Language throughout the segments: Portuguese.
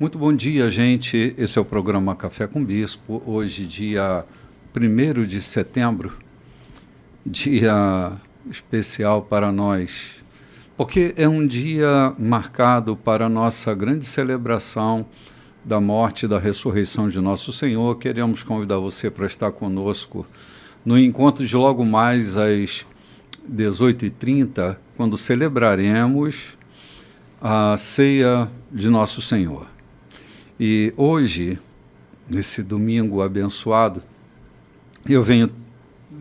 Muito bom dia, gente. Esse é o programa Café com Bispo. Hoje, dia 1º de setembro, dia especial para nós, porque é um dia marcado para a nossa grande celebração da morte e da ressurreição de nosso Senhor. Queremos convidar você para estar conosco no encontro de logo mais às 18h30, quando celebraremos a ceia de nosso Senhor. E hoje, nesse domingo abençoado, eu venho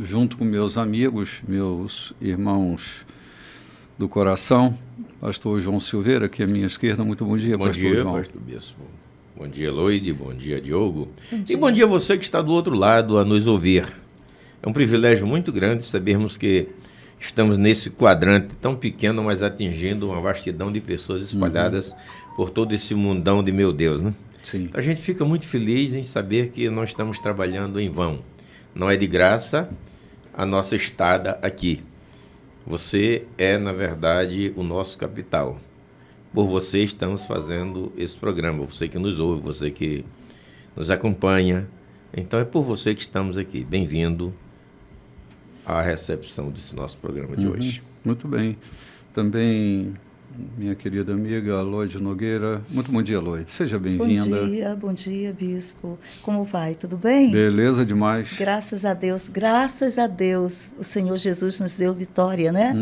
junto com meus amigos, meus irmãos do coração, pastor João Silveira, aqui à minha esquerda. Muito bom dia, pastor João. Bom dia, pastor Bispo. Bom dia, Loide. Bom dia, Diogo. E bom dia a você que está do outro lado a nos ouvir. É um privilégio muito grande sabermos que estamos nesse quadrante tão pequeno, mas atingindo uma vastidão de pessoas espalhadas por todo esse mundão de meu Deus, né? Sim. A gente fica muito feliz em saber que não estamos trabalhando em vão. Não é de graça a nossa estada aqui. Você é, na verdade, o nosso capital. Por você estamos fazendo esse programa, você que nos ouve, você que nos acompanha. Então é por você que estamos aqui. Bem-vindo à recepção desse nosso programa de hoje. Muito bem. Também minha querida amiga Loide Nogueira. Muito bom dia, Loide. Seja bem-vinda. Bom dia, Bispo. Como vai? Tudo bem? Beleza demais. Graças a Deus, o Senhor Jesus nos deu vitória, né?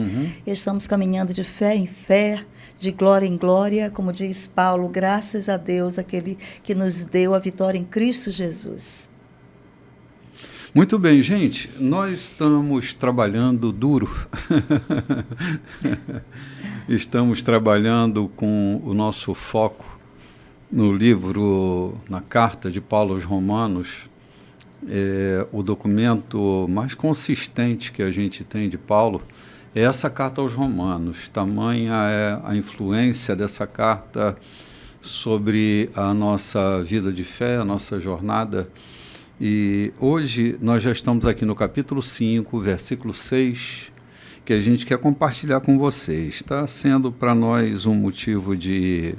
Estamos caminhando de fé em fé, de glória em glória, como diz Paulo, graças a Deus, aquele que nos deu a vitória em Cristo Jesus. Muito bem, gente, nós estamos trabalhando duro. Estamos trabalhando com o nosso foco no livro, na carta de Paulo aos Romanos, o documento mais consistente que a gente tem de Paulo é essa carta aos Romanos. Tamanha é a influência dessa carta sobre a nossa vida de fé, a nossa jornada. E hoje nós já estamos aqui no capítulo 5, versículo 6, que a gente quer compartilhar com vocês. Está sendo para nós um motivo de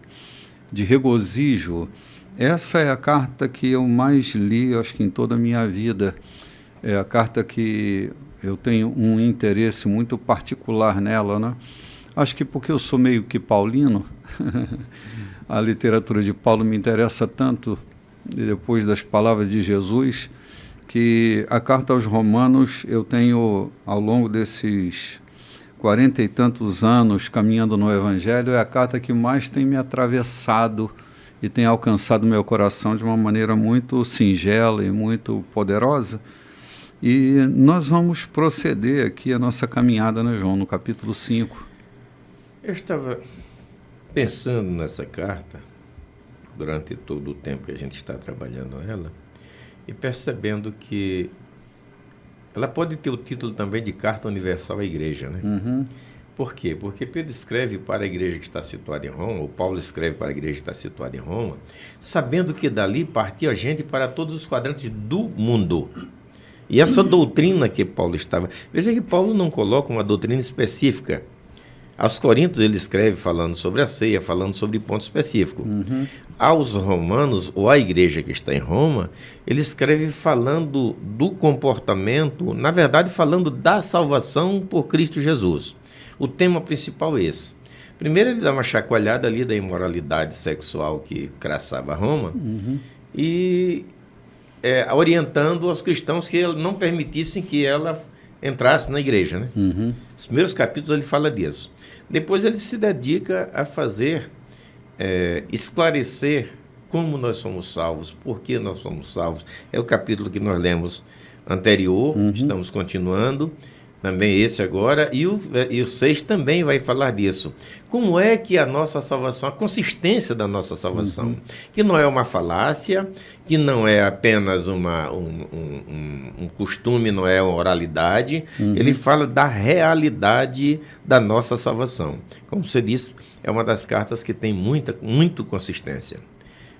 regozijo. Essa é a carta que eu mais li, acho que em toda a minha vida. É a carta que eu tenho um interesse muito particular nela, né? Acho que porque eu sou meio que paulino, a literatura de Paulo me interessa tanto, depois das palavras de Jesus, que a carta aos Romanos eu tenho, ao longo desses 40 e tantos anos caminhando no Evangelho, é a carta que mais tem me atravessado e tem alcançado meu coração de uma maneira muito singela e muito poderosa. E nós vamos proceder aqui a nossa caminhada, né, João, no capítulo 5. Eu estava pensando nessa carta durante todo o tempo que a gente está trabalhando ela e percebendo que ela pode ter o título também de Carta Universal à Igreja, né? Por quê? Porque Pedro escreve para a igreja que está situada em Roma, ou Paulo escreve para a igreja que está situada em Roma, sabendo que dali partia gente para todos os quadrantes do mundo. E essa doutrina que Paulo estava... Veja que Paulo não coloca uma doutrina específica. Aos Coríntios ele escreve falando sobre a ceia, falando sobre ponto específico. Aos romanos, ou à igreja que está em Roma, ele escreve falando do comportamento, na verdade falando da salvação por Cristo Jesus. O tema principal é esse. Primeiro ele dá uma chacoalhada ali da imoralidade sexual que crassava Roma, e orientando aos cristãos que não permitissem que ela entrasse na igreja, né? Os primeiros capítulos ele fala disso. Depois ele se dedica a fazer, esclarecer como nós somos salvos, por que nós somos salvos. É o capítulo que nós lemos anterior, estamos continuando, também esse agora, e o 6 também vai falar disso. Como é que a nossa salvação, a consistência da nossa salvação, que não é uma falácia, que não é apenas um costume, não é uma oralidade, ele fala da realidade da nossa salvação. Como você disse, é uma das cartas que tem muito consistência.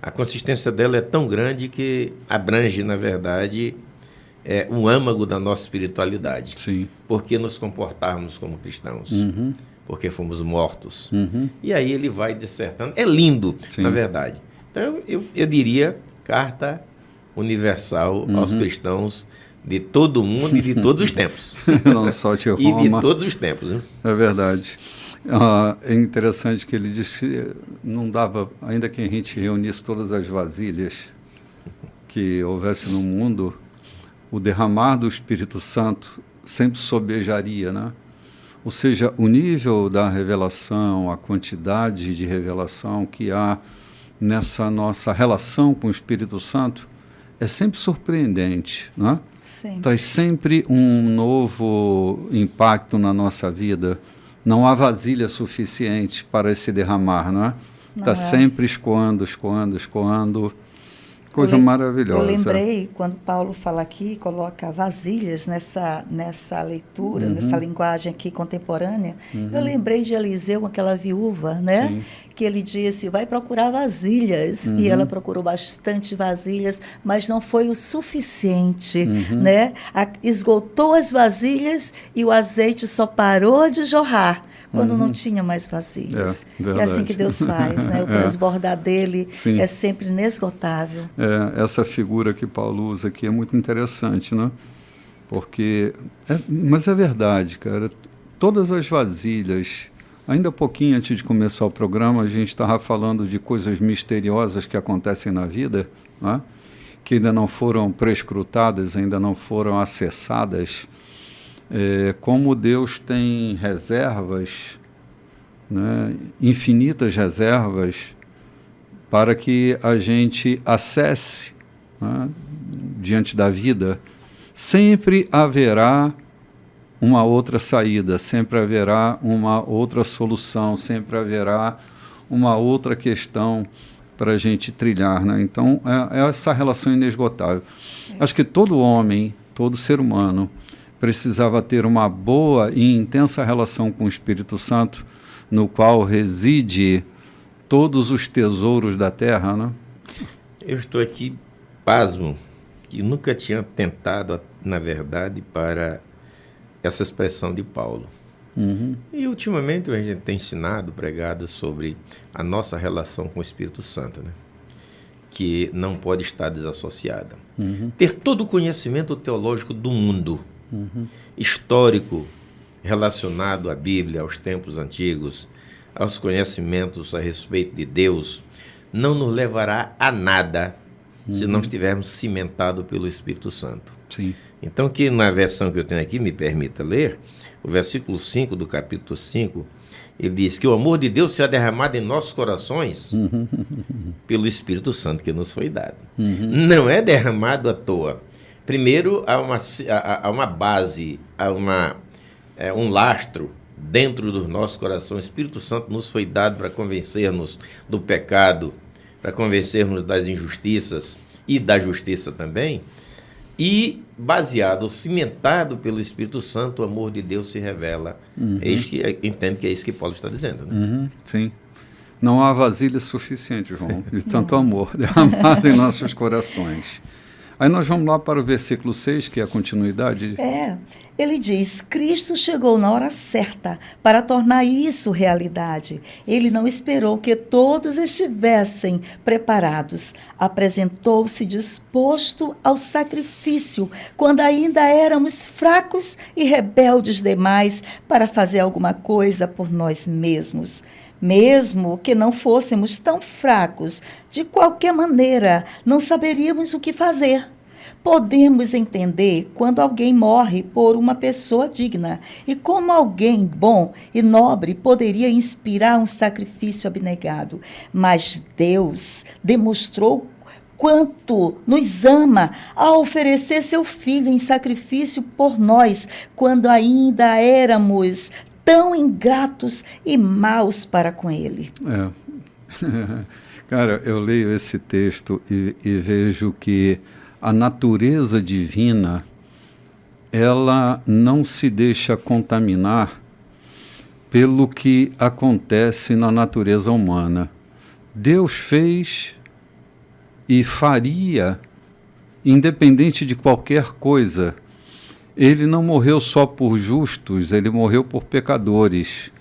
A consistência dela é tão grande que abrange, na verdade, o âmago da nossa espiritualidade. Sim. Por que nos comportarmos como cristãos? Porque fomos mortos. E aí ele vai dissertando. É lindo, Sim. na verdade. Então, eu diria carta universal aos cristãos de todo mundo e de todos os tempos. Não só de Roma. E de todos os tempos. Né? É verdade. É interessante que ele disse que não dava, ainda que a gente reunisse todas as vasilhas que houvesse no mundo, o derramar do Espírito Santo sempre sobejaria, né? Ou seja, o nível da revelação, a quantidade de revelação que há nessa nossa relação com o Espírito Santo é sempre surpreendente, né? Sempre. Traz sempre um novo impacto na nossa vida. Não há vasilha suficiente para esse derramar, não é? Está sempre escoando. Coisa maravilhosa. Eu lembrei, quando Paulo fala aqui, coloca vasilhas nessa leitura, nessa linguagem aqui contemporânea, eu lembrei de Eliseu, aquela viúva, né? Sim. Que ele disse, vai procurar vasilhas. E ela procurou bastante vasilhas, mas não foi o suficiente, né? Esgotou as vasilhas e o azeite só parou de jorrar quando não tinha mais vasilhas. É assim que Deus faz, né? O transbordar dele é sempre inesgotável. Essa figura que Paulo usa aqui é muito interessante, né? Porque, mas é verdade, cara, todas as vasilhas, ainda há pouquinho antes de começar o programa, a gente estava falando de coisas misteriosas que acontecem na vida, né? Que ainda não foram prescrutadas, ainda não foram acessadas. Como Deus tem reservas, né, infinitas reservas, para que a gente acesse, né, diante da vida. Sempre haverá uma outra saída, sempre haverá uma outra solução, sempre haverá uma outra questão para a gente trilhar, né? Então, é essa relação inesgotável. Acho que todo homem, todo ser humano, precisava ter uma boa e intensa relação com o Espírito Santo, no qual reside todos os tesouros da terra, né? Eu estou aqui, pasmo, que nunca tinha tentado, na verdade, para essa expressão de Paulo. E, ultimamente, a gente tem ensinado, pregado sobre a nossa relação com o Espírito Santo, né? Que não pode estar desassociada. Ter todo o conhecimento teológico do mundo, histórico, relacionado à Bíblia, aos tempos antigos, aos conhecimentos a respeito de Deus, não nos levará a nada se não estivermos cimentados pelo Espírito Santo. Sim. Então, que na versão que eu tenho aqui, me permita ler, o versículo 5 do capítulo 5, ele diz que o amor de Deus será derramado em nossos corações pelo Espírito Santo que nos foi dado. Não é derramado à toa. Primeiro, há uma base, há um lastro dentro dos nossos corações. O Espírito Santo nos foi dado para convencer-nos do pecado, para convencer-nos das injustiças e da justiça também. E, baseado, cimentado pelo Espírito Santo, o amor de Deus se revela. Entendo que é isso que Paulo está dizendo. Né? Sim. Não há vasilha suficiente, João, de tanto amor derramado em nossos corações. Aí nós vamos lá para o versículo 6, que é a continuidade. Ele diz, Cristo chegou na hora certa para tornar isso realidade. Ele não esperou que todos estivessem preparados. Apresentou-se disposto ao sacrifício, quando ainda éramos fracos e rebeldes demais para fazer alguma coisa por nós mesmos. Mesmo que não fôssemos tão fracos, de qualquer maneira, não saberíamos o que fazer. Podemos entender quando alguém morre por uma pessoa digna e como alguém bom e nobre poderia inspirar um sacrifício abnegado. Mas Deus demonstrou quanto nos ama ao oferecer seu Filho em sacrifício por nós, quando ainda éramos tão ingratos e maus para com Ele. Cara, eu leio esse texto e vejo que a natureza divina, ela não se deixa contaminar pelo que acontece na natureza humana. Deus fez e faria, independente de qualquer coisa. Ele não morreu só por justos, ele morreu por pecadores.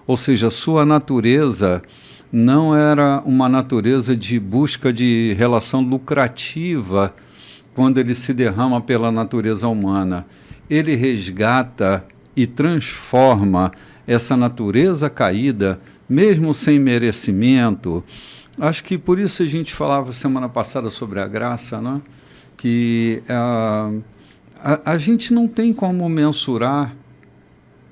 Ou seja, sua natureza não era uma natureza de busca de relação lucrativa quando ele se derrama pela natureza humana. Ele resgata e transforma essa natureza caída, mesmo sem merecimento. Acho que por isso a gente falava semana passada sobre a graça, né? Que a gente não tem como mensurar,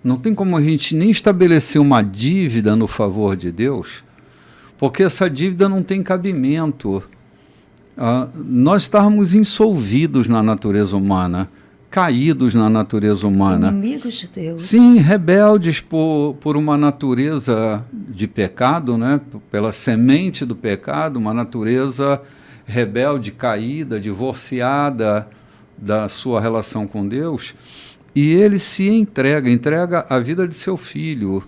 não tem como a gente nem estabelecer uma dívida no favor de Deus, porque essa dívida não tem cabimento. Nós estávamos insolvidos na natureza humana, caídos na natureza humana. Inimigos de Deus. Sim, rebeldes por uma natureza de pecado, né? Pela semente do pecado, uma natureza rebelde, caída, divorciada da sua relação com Deus. E ele se entrega a vida de seu filho.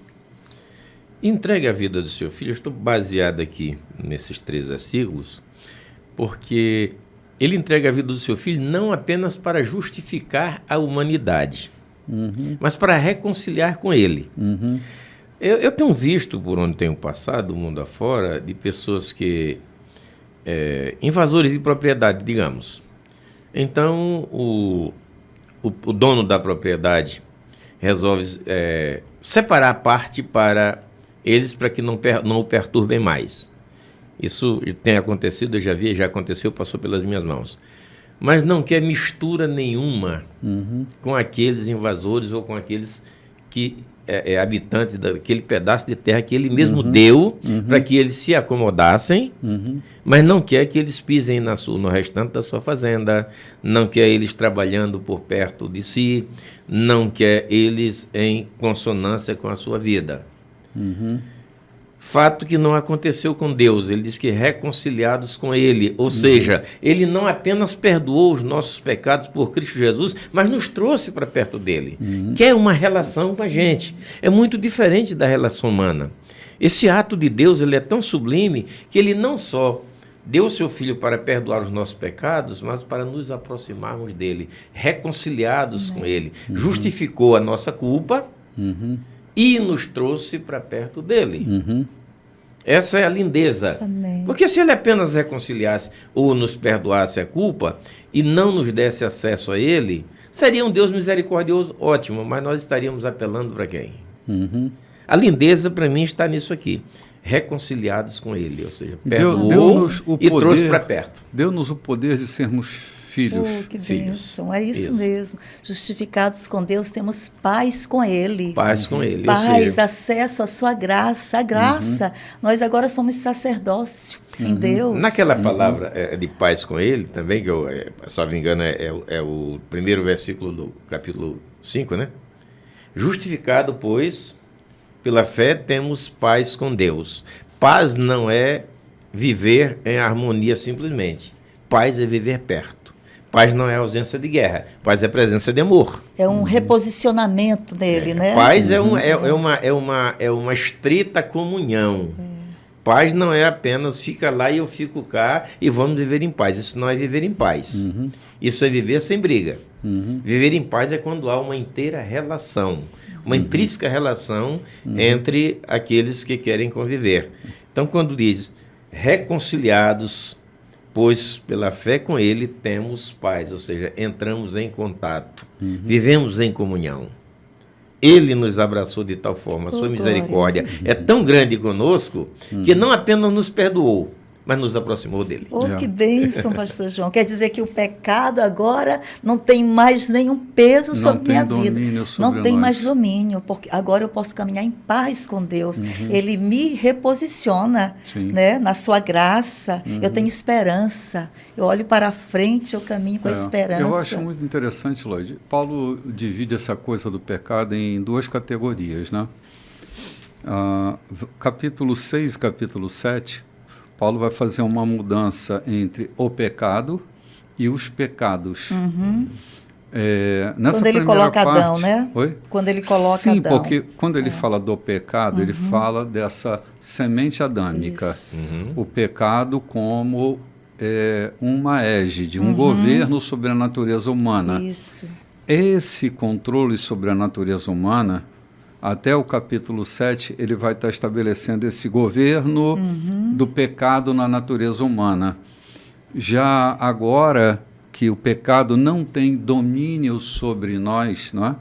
Entrega a vida do seu filho. Eu estou baseado aqui nesses 3 versículos, porque ele entrega a vida do seu filho não apenas para justificar a humanidade, mas para reconciliar com ele. Eu tenho visto, por onde tenho passado, o mundo afora, de pessoas que... invasores de propriedade, digamos. Então, o dono da propriedade resolve separar a parte para eles, para que não o perturbem mais. Isso tem acontecido, eu já vi, já aconteceu, passou pelas minhas mãos. Mas não quer mistura nenhuma com aqueles invasores ou com aqueles que habitantes daquele pedaço de terra que ele mesmo deu para que eles se acomodassem, mas não quer que eles pisem no restante da sua fazenda, não quer eles trabalhando por perto de si, não quer eles em consonância com a sua vida. Fato que não aconteceu com Deus. Ele diz que reconciliados com Ele, ou seja, Ele não apenas perdoou os nossos pecados por Cristo Jesus, mas nos trouxe para perto dEle. Quer uma relação com a gente. É muito diferente da relação humana. Esse ato de Deus, ele é tão sublime que Ele não só deu o seu Filho para perdoar os nossos pecados, mas para nos aproximarmos dEle, reconciliados com Ele. Justificou a nossa culpa e nos trouxe para perto dEle. Essa é a lindeza. Amém. Porque se Ele apenas reconciliasse ou nos perdoasse a culpa e não nos desse acesso a Ele, seria um Deus misericordioso, ótimo, mas nós estaríamos apelando para quem? A lindeza, para mim, está nisso aqui. Reconciliados com Ele, ou seja, perdoou e trouxe para perto. Deu-nos o poder de sermos filhos. Que bênção, é isso mesmo. Justificados com Deus, temos paz com Ele. Paz com Ele. Paz, acesso à sua graça, a graça. Nós agora somos sacerdócio em Deus. Naquela palavra de paz com Ele, também, que eu, se não me engano, é o primeiro versículo do capítulo 5, né? Justificado, pois, pela fé, temos paz com Deus. Paz não é viver em harmonia simplesmente. Paz é viver perto. Paz não é ausência de guerra. Paz é presença de amor. É um reposicionamento dele, né? Paz é uma estrita comunhão. Paz não é apenas fica lá e eu fico cá e vamos viver em paz. Isso não é viver em paz. Isso é viver sem briga. Viver em paz é quando há uma inteira relação, uma intrínseca relação entre aqueles que querem conviver. Então, quando diz reconciliados, pois pela fé com Ele temos paz, ou seja, entramos em contato, vivemos em comunhão. Ele nos abraçou de tal forma, a sua misericórdia é tão grande conosco, que não apenas nos perdoou, mas nos aproximou dele. Que bênção, pastor João. Quer dizer que o pecado agora não tem mais nenhum peso sobre minha vida. Não tem mais domínio, porque agora eu posso caminhar em paz com Deus. Ele me reposiciona, né, na sua graça. Eu tenho esperança. Eu olho para frente, eu caminho com esperança. Eu acho muito interessante, Lloyd. Paulo divide essa coisa do pecado em 2 categorias, né? Capítulo 6 e capítulo 7, Paulo vai fazer uma mudança entre o pecado e os pecados. Nessa quando ele coloca parte, Adão, né? Oi? Quando ele coloca Sim, Adão. Sim, porque quando ele fala do pecado, ele fala dessa semente adâmica. O pecado como uma égide, um governo sobre a natureza humana. Isso. Esse controle sobre a natureza humana até o capítulo 7, ele vai estar estabelecendo esse governo do pecado na natureza humana. Já agora que o pecado não tem domínio sobre nós, não é?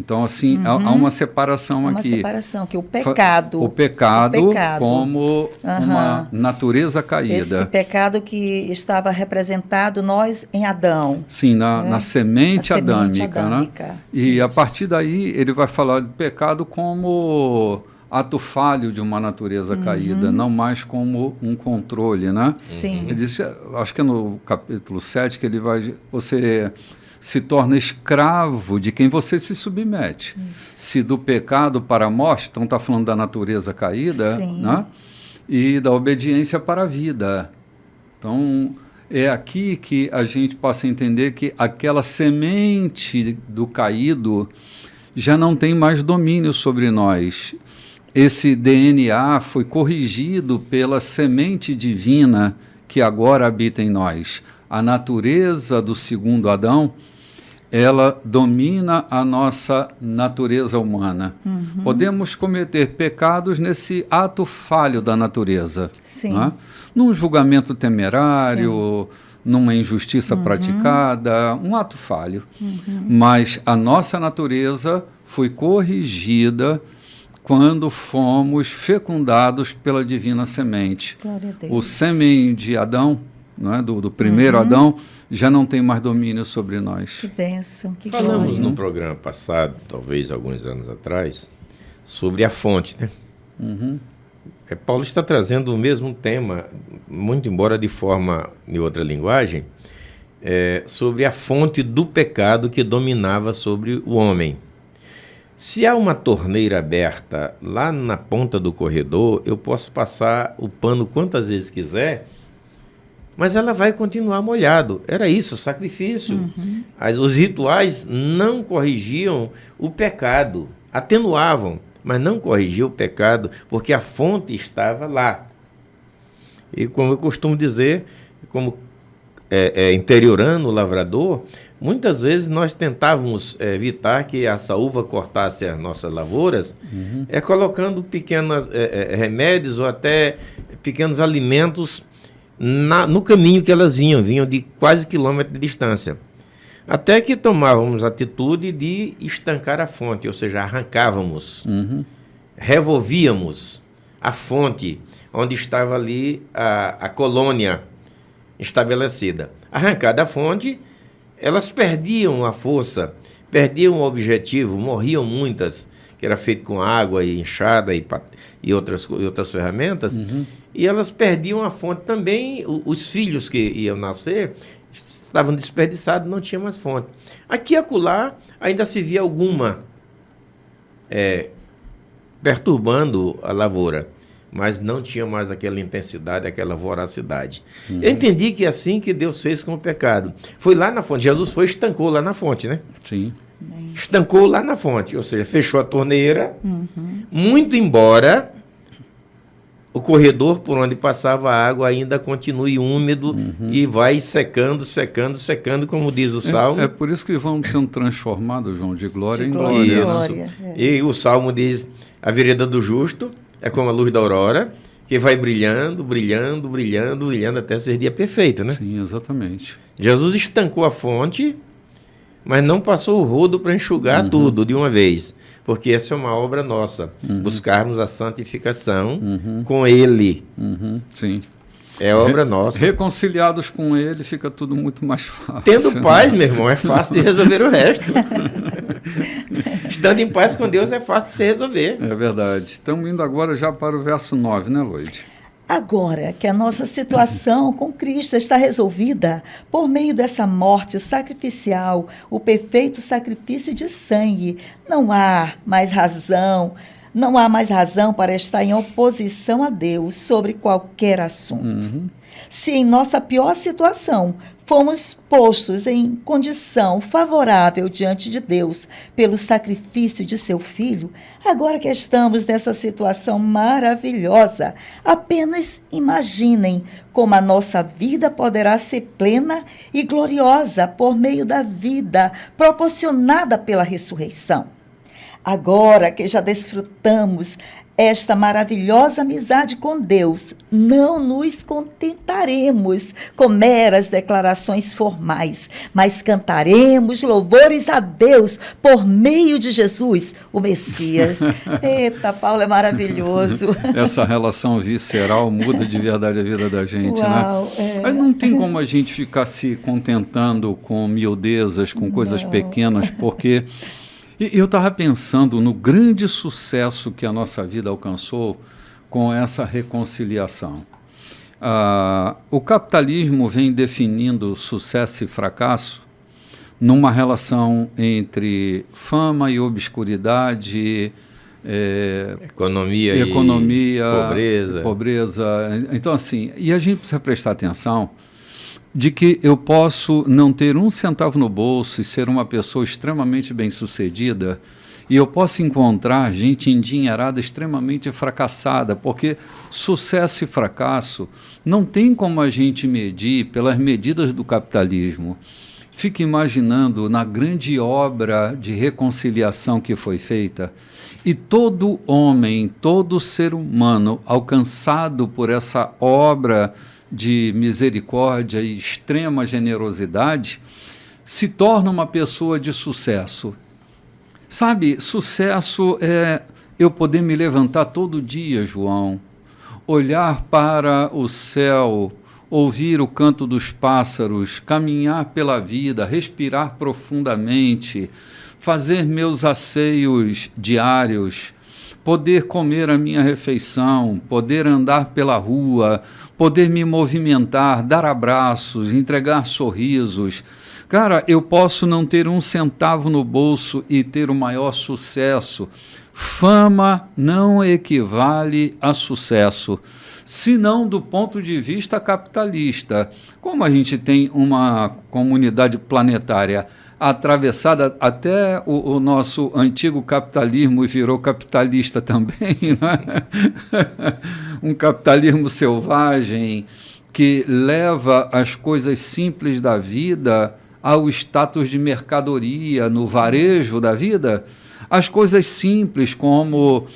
Então, assim, há uma separação aqui. Uma separação, que o pecado... O pecado como uma natureza caída. Esse pecado que estava representado nós em Adão. Sim, na semente adâmica. Né? E isso. A partir daí ele vai falar de pecado como ato falho de uma natureza caída, não mais como um controle, né? Sim. Ele disse, acho que é no capítulo 7 que ele vai... Você se torna escravo de quem você se submete. Isso. Se do pecado para a morte, então está falando da natureza caída, né? E da obediência para a vida. Então, é aqui que a gente possa entender que aquela semente do caído já não tem mais domínio sobre nós. Esse DNA foi corrigido pela semente divina que agora habita em nós. A natureza do segundo Adão, ela domina a nossa natureza humana. Podemos cometer pecados nesse ato falho da natureza. Sim. Não é? Num julgamento temerário, numa injustiça praticada, um ato falho. Mas a nossa natureza foi corrigida quando fomos fecundados pela divina semente. Glória a Deus. O sêmen de Adão, não é? do primeiro Adão, já não tem mais domínio sobre nós. Que bênção, que Falamos glória. no programa passado, talvez alguns anos atrás, sobre a fonte, né? Paulo está trazendo o mesmo tema, muito embora de outra linguagem, sobre a fonte do pecado que dominava sobre o homem. Se há uma torneira aberta lá na ponta do corredor, eu posso passar o pano quantas vezes quiser, mas ela vai continuar molhado. Era isso, o sacrifício. Os rituais não corrigiam o pecado, atenuavam, mas não corrigiam o pecado, porque a fonte estava lá. E como eu costumo dizer, como interiorando o lavrador, muitas vezes nós tentávamos evitar que a saúva cortasse as nossas lavouras, colocando pequenos remédios ou até pequenos alimentos no caminho que elas vinham de quase quilômetro de distância. Até que tomávamos a atitude de estancar a fonte, ou seja, arrancávamos, revolvíamos a fonte onde estava ali a colônia estabelecida. Arrancada a fonte, elas perdiam a força, perdiam o objetivo, morriam muitas, que era feito com água e enxada e outras ferramentas, e elas perdiam a fonte também. Os filhos que iam nascer estavam desperdiçados, não tinha mais fonte. Aqui e acolá ainda se via alguma perturbando a lavoura, mas não tinha mais aquela intensidade, aquela voracidade. Eu entendi que é assim que Deus fez com o pecado. Foi lá na fonte, Jesus estancou lá na fonte, né? Sim. Estancou lá na fonte, ou seja, fechou a torneira, muito embora o corredor por onde passava a água ainda continue úmido e vai secando, como diz o Salmo. É por isso que vamos sendo transformados, João, de glória em glória. Isso. E o Salmo diz, a vereda do justo é como a luz da aurora, que vai brilhando, brilhando, brilhando, brilhando até ser dia perfeito, né? Sim, exatamente. Jesus estancou a fonte, mas não passou o rodo para enxugar tudo de uma vez, porque essa é uma obra nossa, buscarmos a santificação com Ele. Sim. É obra nossa. Reconciliados com Ele, fica tudo muito mais fácil. Tendo paz, meu irmão, é fácil de resolver o resto. Estando em paz com Deus, é fácil de se resolver. É verdade. Estamos indo agora já para o verso 9, né, Loide? Agora que a nossa situação com Cristo está resolvida por meio dessa morte sacrificial, o perfeito sacrifício de sangue, não há mais razão para estar em oposição a Deus sobre qualquer assunto. Se em nossa pior situação fomos postos em condição favorável diante de Deus pelo sacrifício de seu Filho, agora que estamos nessa situação maravilhosa, apenas imaginem como a nossa vida poderá ser plena e gloriosa por meio da vida proporcionada pela ressurreição. Agora que já desfrutamos esta maravilhosa amizade com Deus, não nos contentaremos com meras declarações formais, mas cantaremos louvores a Deus por meio de Jesus, o Messias. Eita, Paulo, é maravilhoso. Essa relação visceral muda de verdade a vida da gente, Uau, né? Mas não tem como a gente ficar se contentando com miudezas, com coisas pequenas, porque... E eu estava pensando no grande sucesso que a nossa vida alcançou com essa reconciliação. O capitalismo vem definindo sucesso e fracasso numa relação entre fama e obscuridade, economia e pobreza. Então, assim, e a gente precisa prestar atenção de que eu posso não ter um centavo no bolso e ser uma pessoa extremamente bem-sucedida, e eu posso encontrar gente endinheirada extremamente fracassada, porque sucesso e fracasso não tem como a gente medir pelas medidas do capitalismo. Fique imaginando na grande obra de reconciliação que foi feita, e todo homem, todo ser humano alcançado por essa obra de misericórdia e extrema generosidade, se torna uma pessoa de sucesso. Sabe, sucesso é eu poder me levantar todo dia, João, olhar para o céu, ouvir o canto dos pássaros, caminhar pela vida, respirar profundamente, fazer meus asseios diários, poder comer a minha refeição, poder andar pela rua, poder me movimentar, dar abraços, entregar sorrisos. Cara, eu posso não ter um centavo no bolso e ter o maior sucesso. Fama não equivale a sucesso, senão do ponto de vista capitalista. Como a gente tem uma comunidade planetária atravessada, até o nosso antigo capitalismo virou capitalista também, né? Um capitalismo selvagem que leva as coisas simples da vida ao status de mercadoria, no varejo da vida, as coisas simples como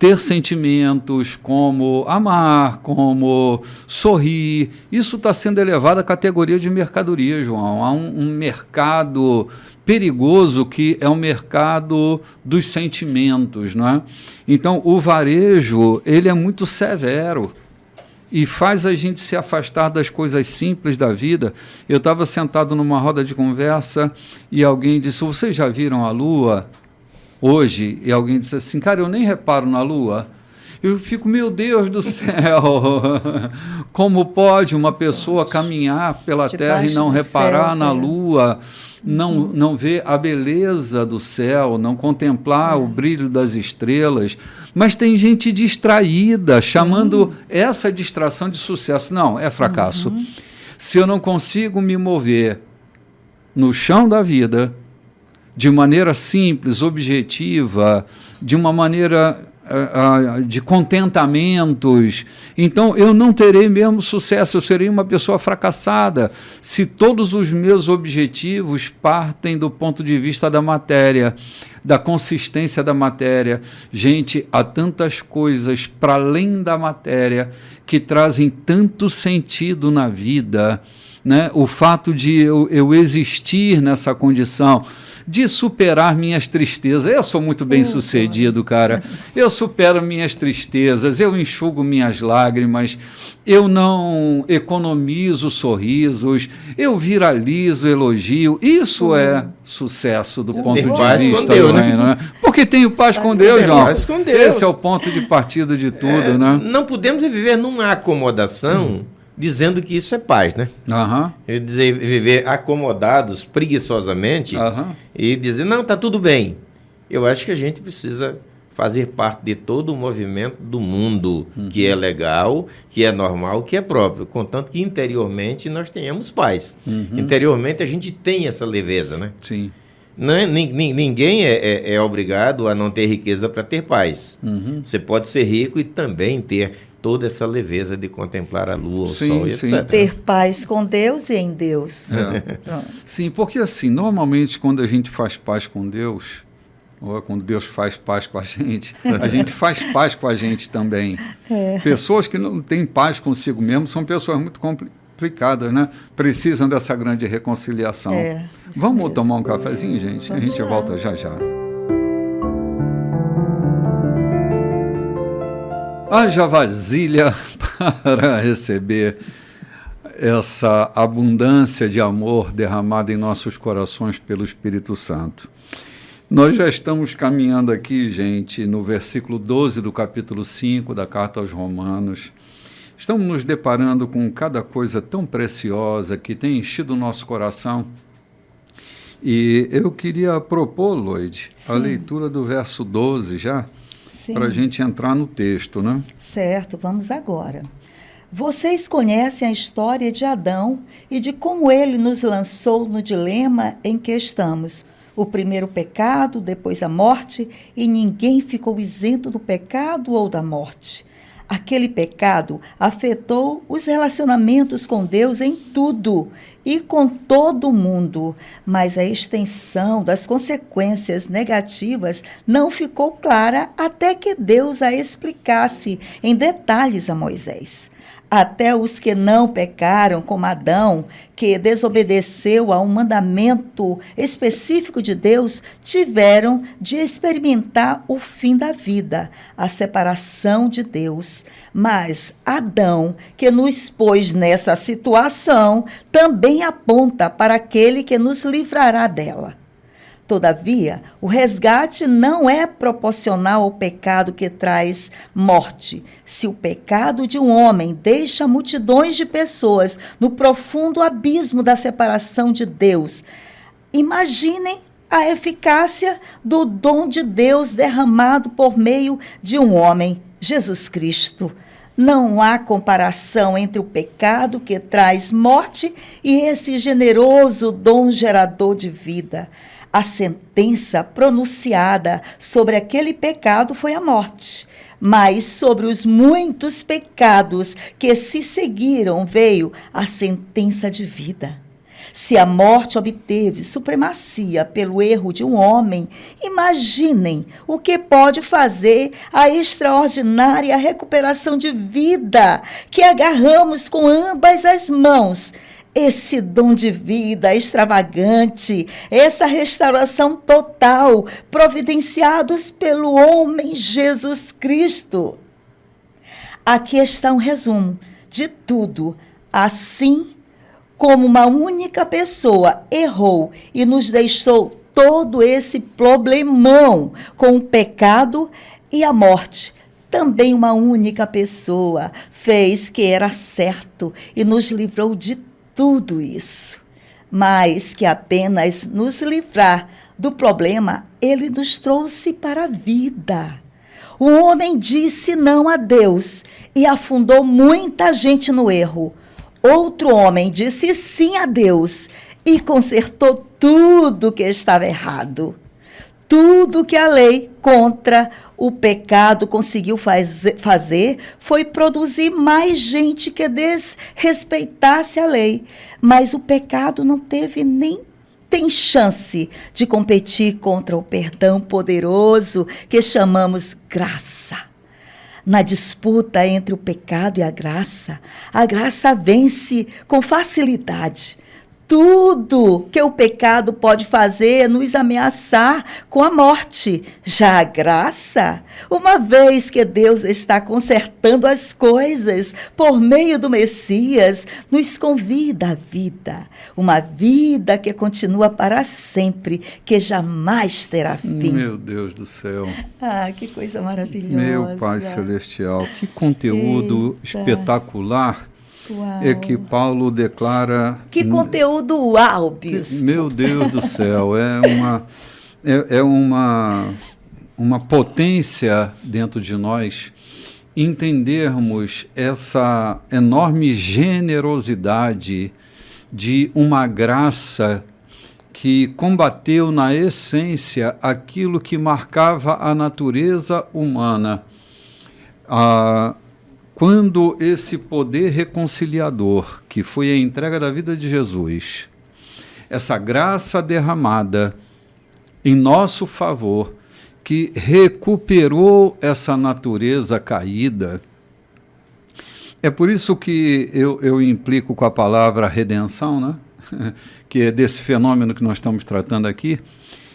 ter sentimentos, como amar, como sorrir, isso está sendo elevado à categoria de mercadoria, João. Há um mercado perigoso que é o mercado dos sentimentos, não é? Então, o varejo, ele é muito severo e faz a gente se afastar das coisas simples da vida. Eu estava sentado numa roda de conversa e alguém disse, vocês já viram a lua hoje? E alguém disse assim, cara, eu nem reparo na lua. Eu fico, meu Deus do céu, como pode uma pessoa caminhar pela terra e não reparar na lua, não ver a beleza do céu, não contemplar o brilho das estrelas? Mas tem gente distraída, chamando essa distração de sucesso. Não, é fracasso. Se eu não consigo me mover no chão da vida, de maneira simples, objetiva, de uma maneira de contentamentos, então eu não terei mesmo sucesso, eu serei uma pessoa fracassada se todos os meus objetivos partem do ponto de vista da matéria, da consistência da matéria. Gente, há tantas coisas para além da matéria que trazem tanto sentido na vida, né? O fato de eu existir nessa condição, de superar minhas tristezas. Eu sou muito bem sucedido, cara. Eu supero minhas tristezas, eu enxugo minhas lágrimas, eu não economizo sorrisos, eu viralizo elogio. Isso é sucesso do ponto de vista do reino, né? Porque tenho paz com Deus, João. Paz com Deus. Esse é o ponto de partida de tudo, né? Não podemos viver numa acomodação dizendo que isso é paz, né? Dizer, viver acomodados preguiçosamente e dizer, não, está tudo bem. Eu acho que a gente precisa fazer parte de todo o movimento do mundo, que é legal, que é normal, que é próprio, contanto que interiormente nós tenhamos paz. Interiormente a gente tem essa leveza, né? Sim. Ninguém é obrigado a não ter riqueza para ter paz. Você pode ser rico e também ter toda essa leveza de contemplar a lua, o sol, etc. Ter paz com Deus e em Deus. Sim, porque assim, normalmente quando a gente faz paz com Deus, Ou quando Deus faz paz com a gente faz paz com a gente também. Pessoas que não têm paz consigo mesmo são pessoas muito complicadas, né? Precisam dessa grande reconciliação. Vamos mesmo tomar um cafezinho, gente? Vamos, a gente volta já já. Haja vasilha para receber essa abundância de amor derramada em nossos corações pelo Espírito Santo. Nós já estamos caminhando aqui, gente, no versículo 12 do capítulo 5 da Carta aos Romanos. Estamos nos deparando com cada coisa tão preciosa que tem enchido o nosso coração. E eu queria propor, Loide, a leitura do verso 12 já, para a gente entrar no texto, né? Certo, vamos agora. Vocês conhecem a história de Adão e de como ele nos lançou no dilema em que estamos. O primeiro pecado, depois a morte, e ninguém ficou isento do pecado ou da morte. Aquele pecado afetou os relacionamentos com Deus em tudo e com todo mundo, mas a extensão das consequências negativas não ficou clara até que Deus a explicasse em detalhes a Moisés. Até os que não pecaram, como Adão, que desobedeceu a um mandamento específico de Deus, tiveram de experimentar o fim da vida, a separação de Deus. Mas Adão, que nos pôs nessa situação, também aponta para aquele que nos livrará dela. Todavia, o resgate não é proporcional ao pecado que traz morte. Se o pecado de um homem deixa multidões de pessoas no profundo abismo da separação de Deus, imaginem a eficácia do dom de Deus derramado por meio de um homem, Jesus Cristo. Não há comparação entre o pecado que traz morte e esse generoso dom gerador de vida. A sentença pronunciada sobre aquele pecado foi a morte, mas sobre os muitos pecados que se seguiram veio a sentença de vida. Se a morte obteve supremacia pelo erro de um homem, imaginem o que pode fazer a extraordinária recuperação de vida que agarramos com ambas as mãos. Esse dom de vida extravagante, essa restauração total, providenciados pelo homem Jesus Cristo. Aqui está um resumo de tudo. Assim como uma única pessoa errou e nos deixou todo esse problemão com o pecado e a morte, também uma única pessoa fez que era certo e nos livrou de tudo isso. Mas que apenas nos livrar do problema, ele nos trouxe para a vida. O homem disse não a Deus e afundou muita gente no erro. Outro homem disse sim a Deus e consertou tudo que estava errado. Tudo que a lei contra o pecado conseguiu fazer foi produzir mais gente que desrespeitasse a lei. Mas o pecado não teve nem tem chance de competir contra o perdão poderoso que chamamos graça. Na disputa entre o pecado e a graça vence com facilidade. Tudo que o pecado pode fazer é nos ameaçar com a morte. Já a graça, uma vez que Deus está consertando as coisas por meio do Messias, nos convida à vida. Uma vida que continua para sempre, que jamais terá fim. Meu Deus do céu. Ah, que coisa maravilhosa. Meu Pai Celestial, que conteúdo espetacular. Uau. É que Paulo declara... Que conteúdo uau, bispo! Meu Deus do céu, é uma potência dentro de nós entendermos essa enorme generosidade de uma graça que combateu na essência aquilo que marcava a natureza humana. Quando esse poder reconciliador, que foi a entrega da vida de Jesus, essa graça derramada em nosso favor, que recuperou essa natureza caída. É por isso que eu implico com a palavra redenção, né? Que é desse fenômeno que nós estamos tratando aqui.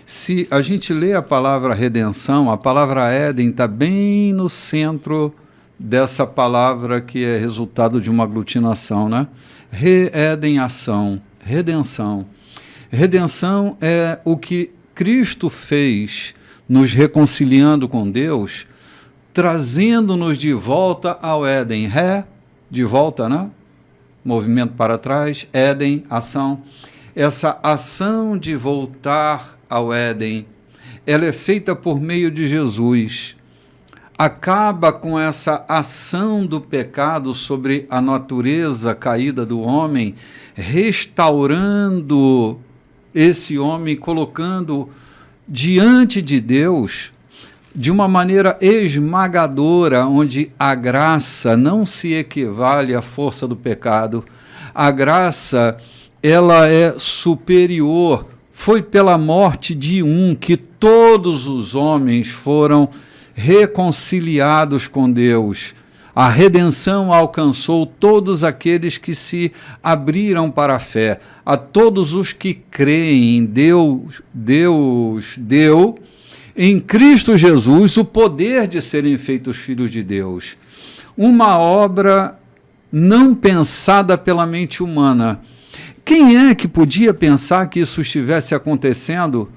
Se a gente lê a palavra redenção, a palavra Éden está bem no centro dessa palavra que é resultado de uma aglutinação, né? Re-Éden, ação, redenção. Redenção é o que Cristo fez, nos reconciliando com Deus, trazendo-nos de volta ao Éden. De volta, né? Movimento para trás, Éden, ação. Essa ação de voltar ao Éden, ela é feita por meio de Jesus. Acaba com essa ação do pecado sobre a natureza caída do homem, restaurando esse homem, colocando diante de Deus de uma maneira esmagadora, onde a graça não se equivale à força do pecado. A graça, ela é superior. Foi pela morte de um que todos os homens foram reconciliados com Deus. A redenção alcançou todos aqueles que se abriram para a fé. A todos os que creem, Deus deu em Cristo Jesus o poder de serem feitos filhos de Deus. Uma obra não pensada pela mente humana. Quem é que podia pensar que isso estivesse acontecendo?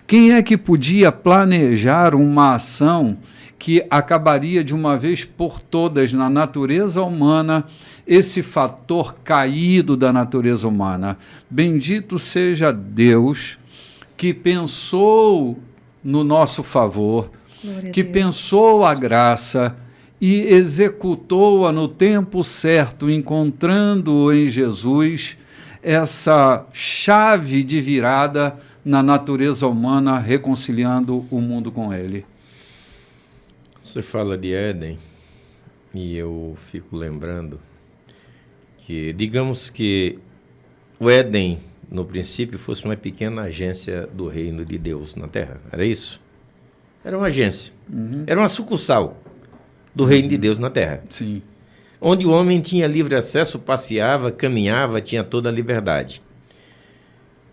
Quem é que podia planejar uma ação que acabaria de uma vez por todas na natureza humana, esse fator caído da natureza humana? Bendito seja Deus que pensou no nosso favor, que pensou a graça e executou-a no tempo certo, encontrando em Jesus essa chave de virada na natureza humana, reconciliando o mundo com ele. Você fala de Éden e eu fico lembrando que, digamos que o Éden, no princípio, fosse uma pequena agência do reino de Deus na Terra. Era isso? Era uma agência. Era uma sucursal do reino de Deus na Terra. Sim. Onde o homem tinha livre acesso, passeava, caminhava, tinha toda a liberdade.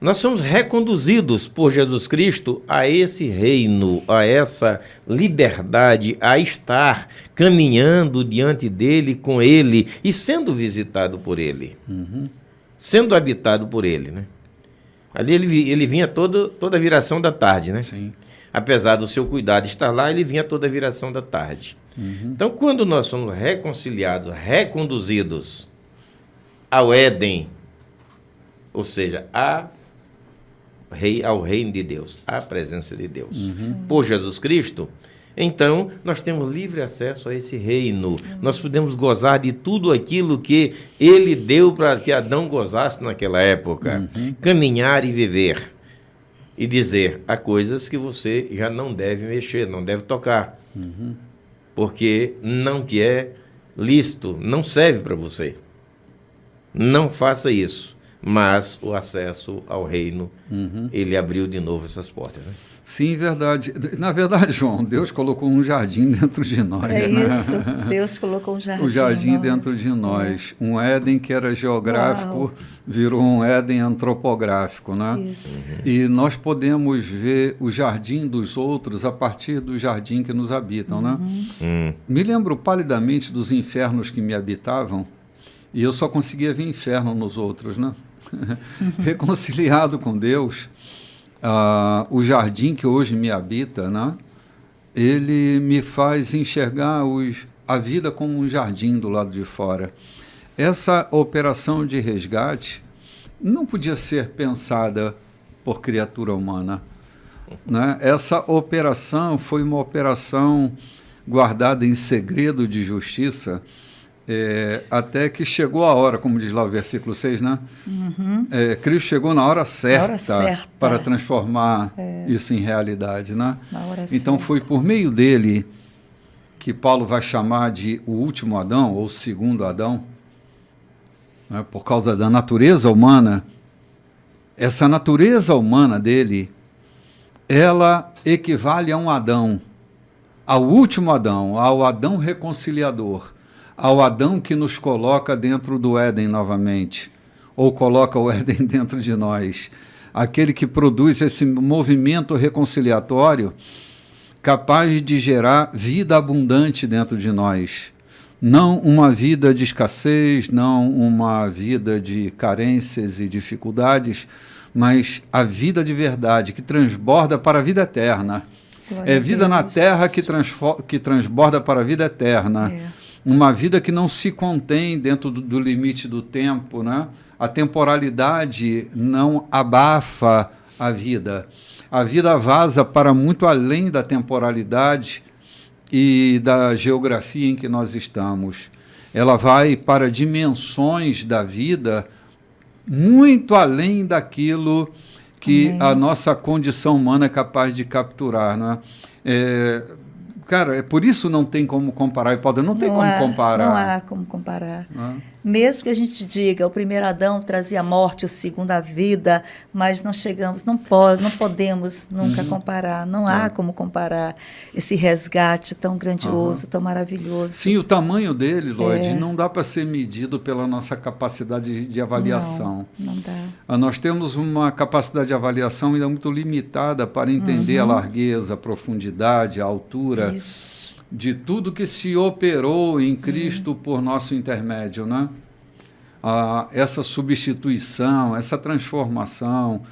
Nós somos reconduzidos por Jesus Cristo a esse reino, a essa liberdade, a estar caminhando diante dele, com ele e sendo visitado por ele. Sendo habitado por ele, né? Ali ele vinha toda a viração da tarde, né? Sim. Apesar do seu cuidado estar lá, ele vinha toda a viração da tarde. Então, quando nós somos reconciliados, reconduzidos ao Éden, ou seja, ao reino de Deus, à presença de Deus, por Jesus Cristo, então nós temos livre acesso a esse reino. Nós podemos gozar de tudo aquilo que ele deu para que Adão gozasse naquela época. Caminhar e viver. E dizer, há coisas que você já não deve mexer, não deve tocar. Porque não te é lícito, não serve para você. Não faça isso. Mas o acesso ao reino, ele abriu de novo essas portas, né? Sim, verdade. Na verdade, João, Deus colocou um jardim dentro de nós. É né? isso, Deus colocou um jardim. O jardim dentro de nós. Um Éden que era geográfico, virou um Éden antropográfico, né? Isso. E nós podemos ver o jardim dos outros a partir do jardim que nos habitam, né? Me lembro palidamente dos infernos que me habitavam, e eu só conseguia ver inferno nos outros, né? Reconciliado com Deus, o jardim que hoje me habita, né? Ele me faz enxergar a vida como um jardim do lado de fora. Essa operação de resgate não podia ser pensada por criatura humana, né? Essa operação foi uma operação guardada em segredo de justiça, até que chegou a hora, como diz lá o versículo 6, né? Cristo chegou na hora certa, para transformar isso em realidade, né? Então foi por meio dele que Paulo vai chamar de o último Adão, ou segundo Adão, né? Por causa da natureza humana. Essa natureza humana dele, ela equivale a um Adão, ao último Adão, ao Adão reconciliador, ao Adão que nos coloca dentro do Éden novamente, ou coloca o Éden dentro de nós, aquele que produz esse movimento reconciliatório capaz de gerar vida abundante dentro de nós. Não uma vida de escassez, não uma vida de carências e dificuldades, mas a vida de verdade, que transborda para a vida eterna. Glória É a vida na Deus. terra que transborda para a vida eterna. É. Uma vida que não se contém dentro do limite do tempo, né? A temporalidade não abafa a vida. A vida vaza para muito além da temporalidade e da geografia em que nós estamos. Ela vai para dimensões da vida muito além daquilo que Amém. a nossa condição humana é capaz de capturar, né? Cara, é por isso não tem como comparar, não tem como comparar. Não há como comparar. Né? Mesmo que a gente diga, o primeiro Adão trazia a morte, o segundo a vida, mas não chegamos, não podemos nunca comparar, não há como comparar esse resgate tão grandioso, tão maravilhoso. Sim, o tamanho dele, Lloyd, não dá para ser medido pela nossa capacidade de avaliação. Não dá. Nós temos uma capacidade de avaliação ainda muito limitada para entender a largueza, a profundidade, a altura de tudo que se operou em Cristo por nosso intermédio, né? Essa substituição, essa transformação.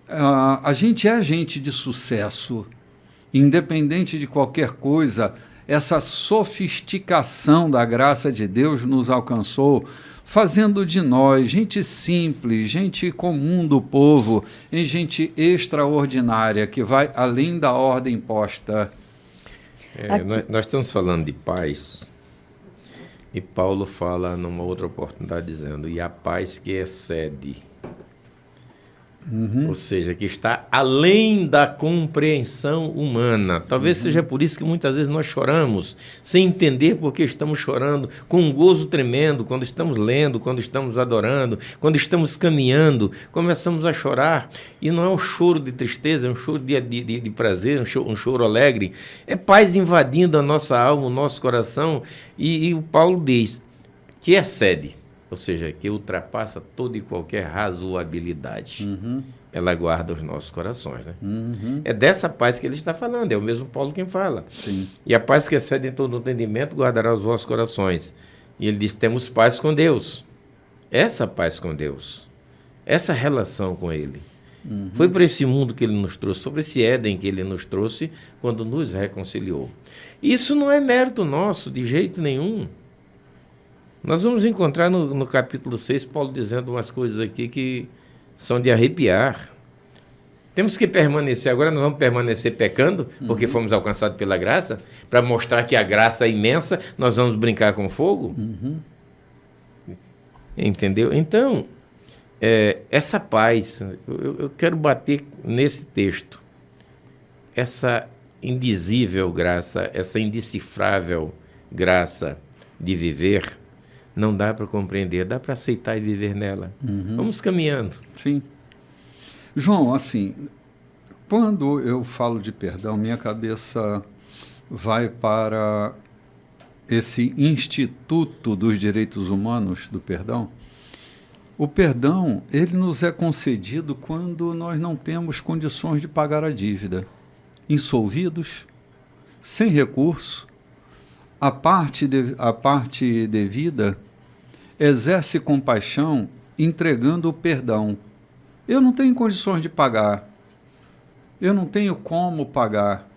A gente é gente de sucesso, independente de qualquer coisa. Essa sofisticação da graça de Deus nos alcançou, fazendo de nós gente simples, gente comum do povo, em gente extraordinária, que vai além da ordem posta. Nós estamos falando de paz, e Paulo fala numa outra oportunidade dizendo, e a paz que excede, ou seja, que está além da compreensão humana. Talvez seja por isso que muitas vezes nós choramos, sem entender por que estamos chorando, com um gozo tremendo, quando estamos lendo, quando estamos adorando, quando estamos caminhando, começamos a chorar, e não é um choro de tristeza, é um choro de prazer, um choro alegre, é paz invadindo a nossa alma, o nosso coração, e o Paulo diz que excede, ou seja, que ultrapassa toda e qualquer razoabilidade. Ela guarda os nossos corações. Né? É dessa paz que ele está falando, é o mesmo Paulo quem fala. Sim. E a paz que excede em todo entendimento guardará os vossos corações. E ele diz, temos paz com Deus. Essa paz com Deus, essa relação com Ele. Foi para esse mundo que Ele nos trouxe, sobre esse Éden que Ele nos trouxe, quando nos reconciliou. Isso não é mérito nosso, de jeito nenhum. Nós vamos encontrar no capítulo 6, Paulo dizendo umas coisas aqui que são de arrepiar. Temos que permanecer, agora nós vamos permanecer pecando, porque fomos alcançados pela graça, para mostrar que a graça é imensa, nós vamos brincar com fogo? Entendeu? Então, essa paz, eu quero bater nesse texto, essa indizível graça, essa indecifrável graça de viver, não dá para compreender, dá para aceitar e viver nela. Vamos caminhando. Sim. João, assim, quando eu falo de perdão, minha cabeça vai para esse Instituto dos Direitos Humanos do Perdão. O perdão, ele nos é concedido quando nós não temos condições de pagar a dívida. Insolvidos, sem recurso, a parte devida exerce compaixão entregando o perdão. Eu não tenho condições de pagar. Eu não tenho como pagar.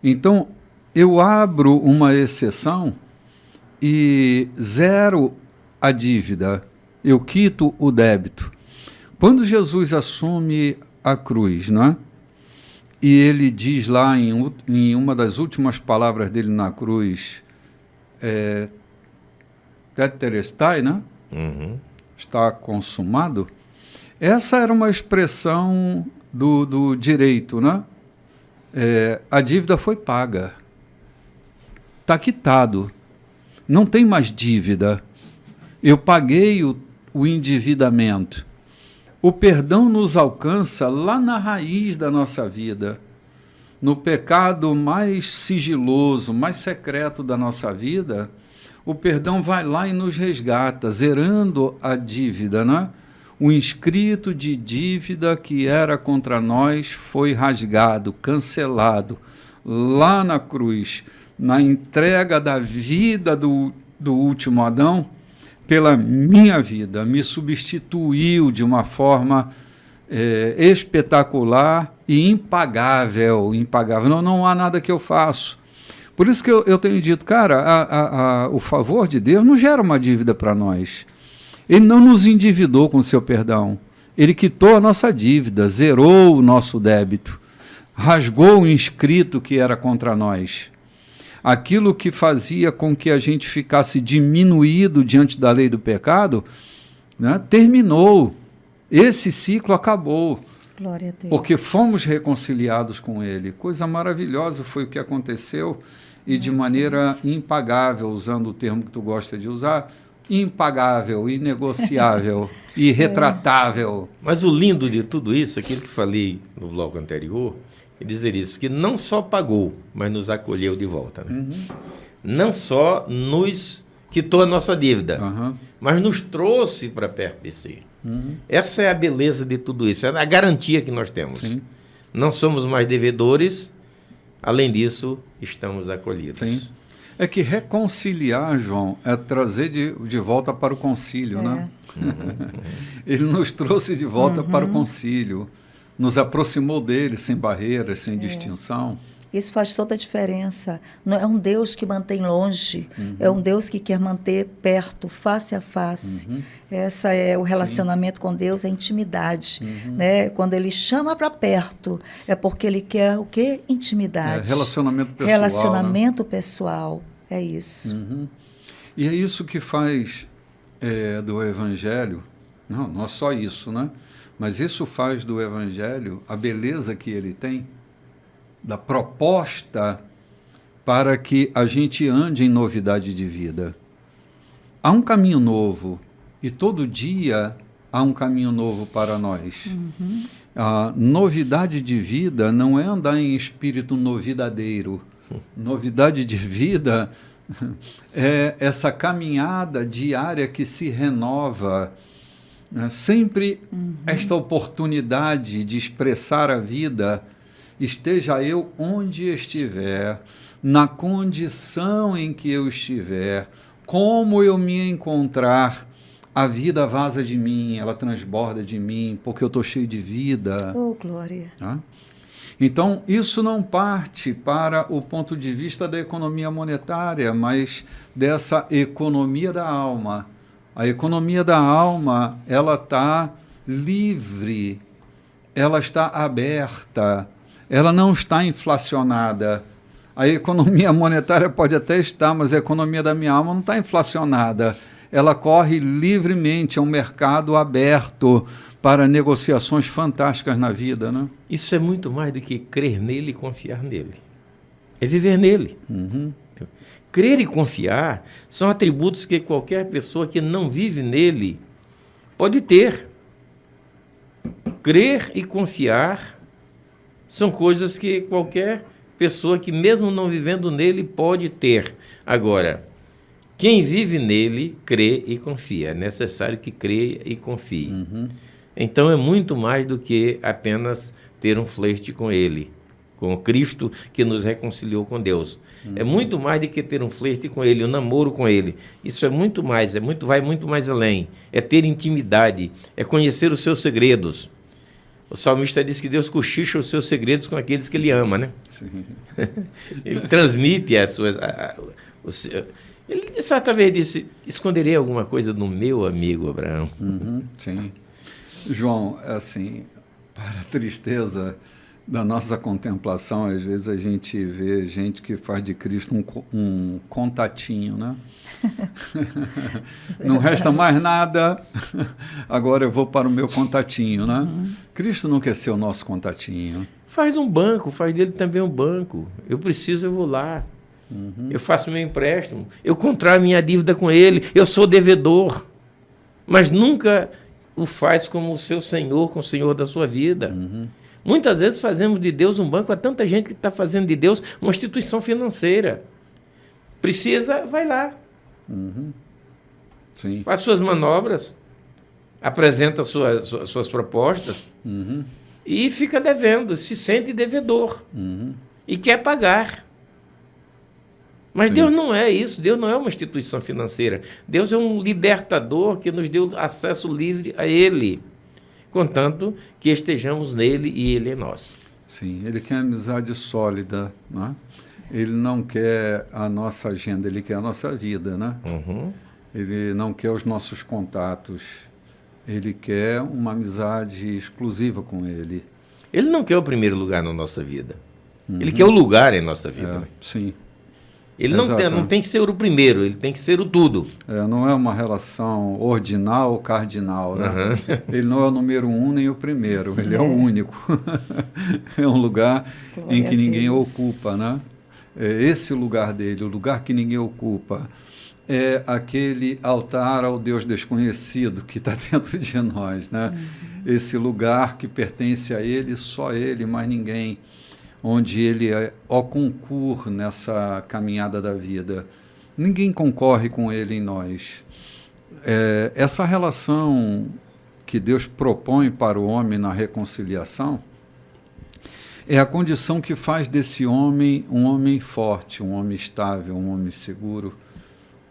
Então, eu abro uma exceção e zero a dívida. Eu quito o débito. Quando Jesus assume a cruz, não é? E ele diz lá em uma das últimas palavras dele na cruz, tetelestai, né? Está consumado. Essa era uma expressão do direito, né? A dívida foi paga. Está quitado. Não tem mais dívida. Eu paguei o endividamento. O perdão nos alcança lá na raiz da nossa vida. no pecado mais sigiloso, mais secreto da nossa vida, o perdão vai lá e nos resgata, zerando a dívida, né? O inscrito de dívida que era contra nós foi rasgado, cancelado, lá na cruz, na entrega da vida do último Adão, pela minha vida, me substituiu de uma forma espetacular e impagável. Não há nada que eu faço. Por isso que eu tenho dito, cara, o favor de Deus não gera uma dívida para nós. Ele não nos endividou com o seu perdão. Ele quitou a nossa dívida, zerou o nosso débito, rasgou o inscrito que era contra nós. Aquilo que fazia com que a gente ficasse diminuído diante da lei do pecado, né, terminou. Esse ciclo acabou. Glória a Deus. Porque fomos reconciliados com Ele. Coisa maravilhosa foi o que aconteceu e de maneira impagável, usando o termo que tu gosta de usar, impagável, inegociável, irretratável. Mas o lindo de tudo isso, aquilo que falei no bloco anterior, é dizer isso, que não só pagou, mas nos acolheu de volta. Né? Uhum. Não só nos quitou a nossa dívida, Uhum. mas nos trouxe para perto de si. Uhum. Essa é a beleza de tudo isso, é a garantia que nós temos. Sim. Não somos mais devedores, além disso, estamos acolhidos. Sim. É que reconciliar, João, é trazer de volta para o concílio, né? Ele nos trouxe de volta para o concílio, nos aproximou dele sem barreiras, sem distinção. Isso faz toda a diferença. Não é um Deus que mantém longe, é um Deus que quer manter perto, face a face. Essa é o relacionamento com Deus, é intimidade. Né? Quando Ele chama para perto, é porque Ele quer o quê? Intimidade. Relacionamento pessoal. Relacionamento pessoal, é isso. E é isso que faz do Evangelho, não é só isso, né? Mas isso faz do Evangelho a beleza que ele tem, da proposta para que a gente ande em novidade de vida. Há um caminho novo e todo dia há um caminho novo para nós. A novidade de vida não é andar em espírito novidadeiro. Novidade de vida é essa caminhada diária que se renova. Sempre esta oportunidade de expressar a vida, esteja eu onde estiver, na condição em que eu estiver, como eu me encontrar, a vida vaza de mim, ela transborda de mim, porque eu estou cheio de vida. Oh, glória. Tá? Então, isso não parte para o ponto de vista da economia monetária, mas dessa economia da alma. A economia da alma, ela está livre, ela está aberta, ela não está inflacionada. A economia monetária pode até estar, mas a economia da minha alma não está inflacionada. Ela corre livremente, é um mercado aberto para negociações fantásticas na vida, né? Isso é muito mais do que crer nele e confiar nele. É viver nele. Crer e confiar são atributos que qualquer pessoa que não vive nele pode ter. Crer e confiar são coisas que qualquer pessoa que mesmo não vivendo nele pode ter. Agora, quem vive nele, crê e confia. É necessário que creia e confie. Então é muito mais do que apenas ter um flerte com ele, com Cristo que nos reconciliou com Deus. É muito mais do que ter um flerte com ele, um namoro com ele. Isso é muito mais, vai muito mais além. É ter intimidade, é conhecer os seus segredos. O salmista diz que Deus cochicha os seus segredos com aqueles que ele ama, né? Sim. Ele transmite as suas... Ele certa vez disse, esconderei alguma coisa do meu amigo Abraão. Sim. João, assim, para a tristeza da nossa contemplação, às vezes a gente vê gente que faz de Cristo um contatinho, né? Não resta mais nada, agora eu vou para o meu contatinho, né? Cristo não quer ser o nosso contatinho. Faz um banco, faz dele também um banco. Eu preciso, eu vou lá. Eu faço meu empréstimo, eu contraio minha dívida com ele, eu sou devedor. Mas nunca o faz como o seu Senhor, com o Senhor da sua vida. Muitas vezes fazemos de Deus um banco, há tanta gente que está fazendo de Deus uma instituição financeira. Precisa, vai lá. Sim. Faz suas manobras, apresenta suas propostas e fica devendo, se sente devedor e quer pagar. Mas Deus não é isso, Deus não é uma instituição financeira. Deus é um libertador que nos deu acesso livre a Ele, contanto que estejamos nele e Ele em nós. Sim, Ele quer amizade sólida, né? Ele não quer a nossa agenda, Ele quer a nossa vida, né? Ele não quer os nossos contatos, Ele quer uma amizade exclusiva com Ele. Ele não quer o primeiro lugar na nossa vida. Ele quer o lugar em nossa vida. Sim. Ele não tem que ser o primeiro, ele tem que ser o tudo. Não é uma relação ordinal ou cardinal, né? Ele não é o número 1 nem o primeiro, ele é o único. É um lugar em que ninguém ocupa, né? Esse lugar dele, o lugar que ninguém ocupa, é aquele altar ao Deus desconhecido que está dentro de nós, né? Esse lugar que pertence a Ele, só Ele, mais ninguém, onde Ele é o concurso nessa caminhada da vida. Ninguém concorre com Ele em nós. Essa relação que Deus propõe para o homem na reconciliação é a condição que faz desse homem um homem forte, um homem estável, um homem seguro,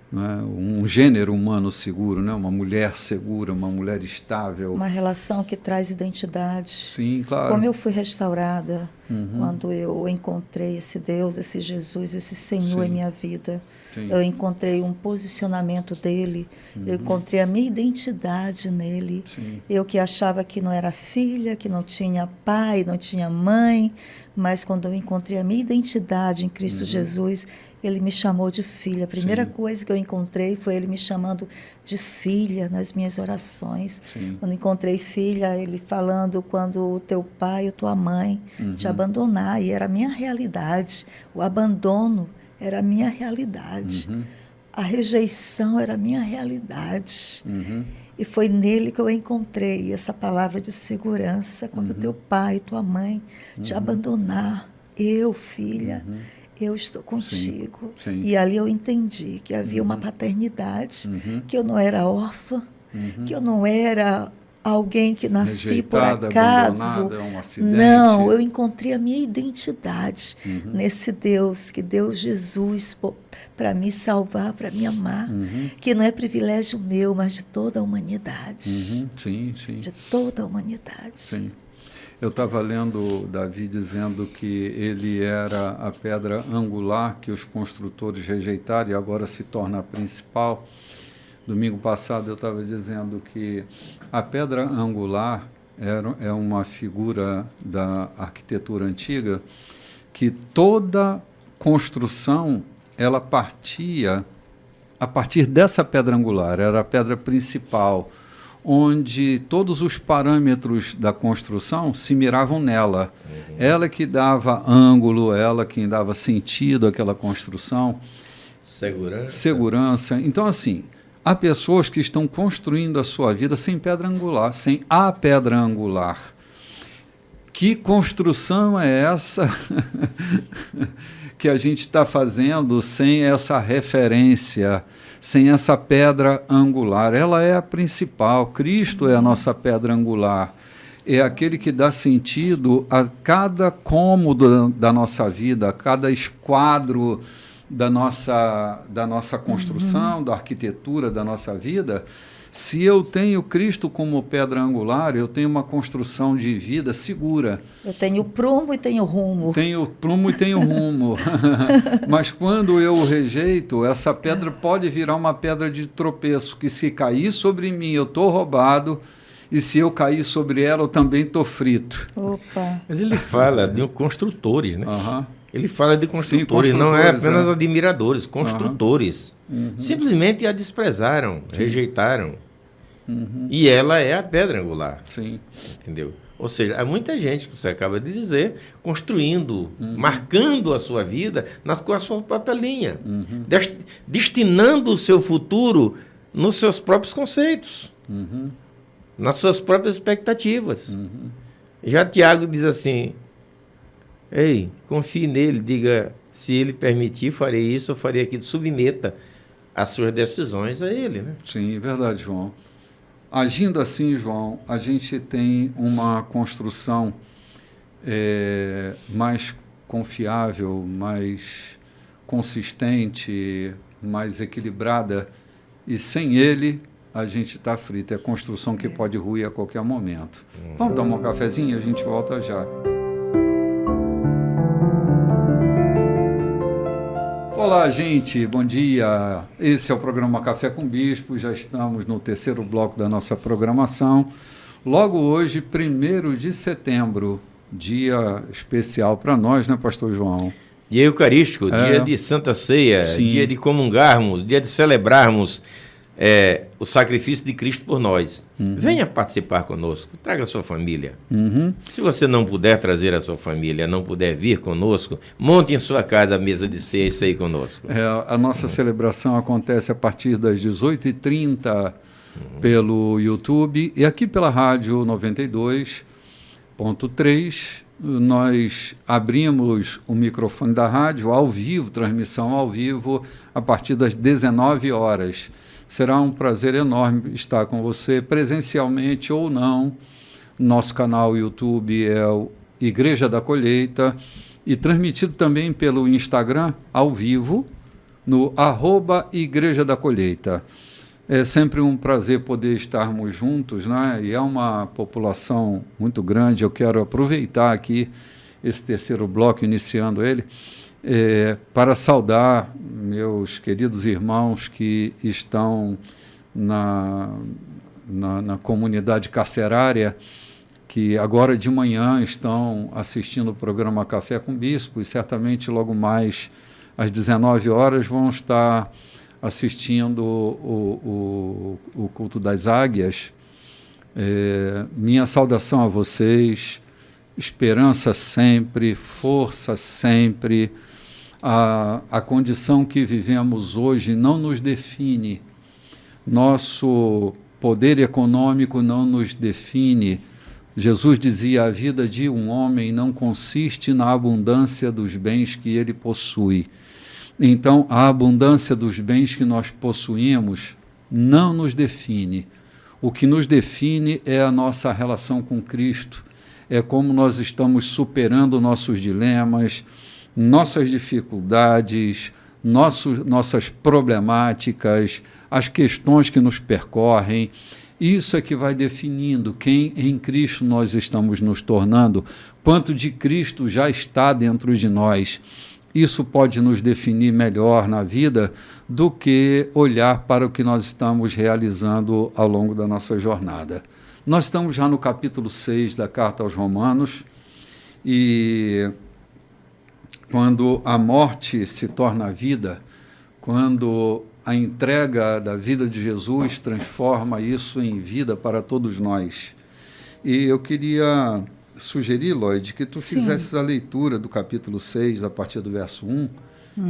né? Um gênero humano seguro, né? Uma mulher segura, uma mulher estável. Uma relação que traz identidade. Sim, claro. Como eu fui restaurada quando eu encontrei esse Deus, esse Jesus, esse Senhor em minha vida. Sim. Eu encontrei um posicionamento dele, eu encontrei a minha identidade nele. Sim. Eu que achava que não era filha, que não tinha pai, não tinha mãe, mas quando eu encontrei a minha identidade em Cristo Jesus, ele me chamou de filha. A primeira coisa que eu encontrei foi ele me chamando de filha nas minhas orações. Sim. Quando encontrei filha, ele falando quando o teu pai ou tua mãe te abandonar, e era a minha realidade. O abandono era a minha realidade. A rejeição era a minha realidade. E foi nele que eu encontrei essa palavra de segurança. Quando teu pai e tua mãe te abandonar, eu, filha, eu estou contigo. Sim, sim. E ali eu entendi que havia uma paternidade, que eu não era órfã, que eu não era alguém que nasci rejeitada, por acaso. Um acidente. Não, eu encontrei a minha identidade nesse Deus que deu Jesus para me salvar, para me amar, que não é privilégio meu, mas de toda a humanidade. Sim, sim. De toda a humanidade. Sim. Eu estava lendo Davi dizendo que ele era a pedra angular que os construtores rejeitaram e agora se torna a principal. Domingo passado eu estava dizendo que a pedra angular é uma figura da arquitetura antiga que toda construção ela partia a partir dessa pedra angular, era a pedra principal, onde todos os parâmetros da construção se miravam nela. Ela que dava ângulo, ela que dava sentido àquela construção. Segurança. Então, assim, há pessoas que estão construindo a sua vida sem pedra angular, sem a pedra angular. Que construção é essa que a gente está fazendo sem essa referência, sem essa pedra angular? Ela é a principal, Cristo é a nossa pedra angular, é aquele que dá sentido a cada cômodo da nossa vida, a cada esquadro da nossa construção, da arquitetura da nossa vida. Se eu tenho Cristo como pedra angular, eu tenho uma construção de vida segura. Eu tenho prumo e tenho rumo. Tenho prumo e tenho rumo. Mas quando eu o rejeito, essa pedra pode virar uma pedra de tropeço, que se cair sobre mim, eu estou roubado, e se eu cair sobre ela, eu também estou frito. Opa. Mas ele fala de construtores, né? Ele fala de construtores, não é apenas admiradores, construtores. Simplesmente a desprezaram, rejeitaram. E ela é a pedra angular. Sim. Entendeu? Ou seja, há muita gente, que você acaba de dizer, construindo, marcando a sua vida com a sua própria linha, destinando o seu futuro nos seus próprios conceitos, nas suas próprias expectativas. Já Tiago diz assim, ei, confie nele, diga, se ele permitir, farei isso, eu farei aquilo, submeta as suas decisões a ele, né? Sim, verdade, João. Agindo assim, João, a gente tem uma construção mais confiável, mais consistente, mais equilibrada, e sem ele a gente está frito. É construção que pode ruir a qualquer momento. Vamos dar um cafezinho e a gente volta já. Olá, gente, bom dia. Esse é o programa Café com Bispo, já estamos no terceiro bloco da nossa programação. Logo hoje, 1º de setembro, dia especial para nós, né, pastor João? Dia eucarístico, dia de Santa Ceia, Sim. Dia de comungarmos, dia de celebrarmos o sacrifício de Cristo por nós. Venha participar conosco, traga a sua família. Se você não puder trazer a sua família, não puder vir conosco, monte em sua casa a mesa de ceia e ceie conosco. A nossa celebração acontece a partir das 18h30 pelo YouTube e aqui pela Rádio 92.3. Nós abrimos o microfone da rádio ao vivo, transmissão ao vivo, a partir das 19 horas. Será um prazer enorme estar com você, presencialmente ou não. Nosso canal YouTube é o Igreja da Colheita e transmitido também pelo Instagram, ao vivo, no @Igreja da Colheita. É sempre um prazer poder estarmos juntos, né? E é uma população muito grande. Eu quero aproveitar aqui esse terceiro bloco, iniciando ele, para saudar meus queridos irmãos que estão na comunidade carcerária, que agora de manhã estão assistindo o programa Café com Bispo e certamente logo mais às 19 horas vão estar assistindo o culto das águias. Minha saudação a vocês, esperança sempre, força sempre. A condição que vivemos hoje não nos define, nosso poder econômico não nos define. Jesus dizia: a vida de um homem não consiste na abundância dos bens que ele possui. Então, a abundância dos bens que nós possuímos não nos define. O que nos define é a nossa relação com Cristo, é como nós estamos superando nossos dilemas, nossas dificuldades, nossas problemáticas, as questões que nos percorrem. Isso é que vai definindo quem em Cristo nós estamos nos tornando, quanto de Cristo já está dentro de nós. Isso pode nos definir melhor na vida do que olhar para o que nós estamos realizando ao longo da nossa jornada. Nós estamos já no capítulo 6 da Carta aos Romanos, e quando a morte se torna vida, quando a entrega da vida de Jesus transforma isso em vida para todos nós. E eu queria sugerir, Lloyd, que tu fizesses a leitura do capítulo 6, a partir do verso 1,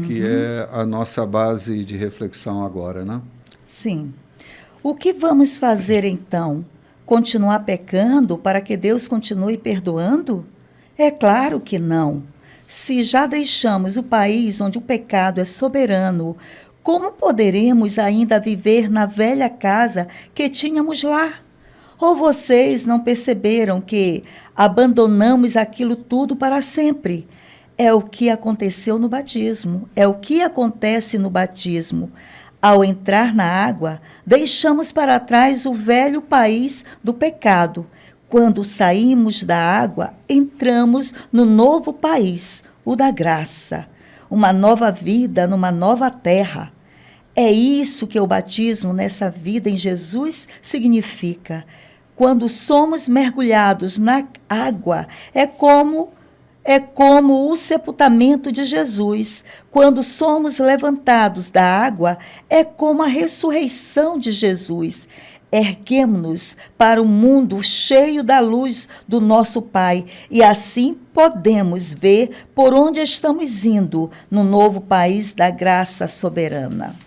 que é a nossa base de reflexão agora, né? Sim. O que vamos fazer, então? Continuar pecando para que Deus continue perdoando? É claro que não. Se já deixamos o país onde o pecado é soberano, como poderemos ainda viver na velha casa que tínhamos lá? Ou vocês não perceberam que abandonamos aquilo tudo para sempre? É o que aconteceu no batismo, é o que acontece no batismo. Ao entrar na água, deixamos para trás o velho país do pecado. Quando saímos da água, entramos no novo país, o da graça. Uma nova vida numa nova terra. É isso que o batismo nessa vida em Jesus significa. Quando somos mergulhados na água, é como o sepultamento de Jesus. Quando somos levantados da água, é como a ressurreição de Jesus. Erguemo-nos para o mundo cheio da luz do nosso Pai e assim podemos ver por onde estamos indo no novo país da graça soberana.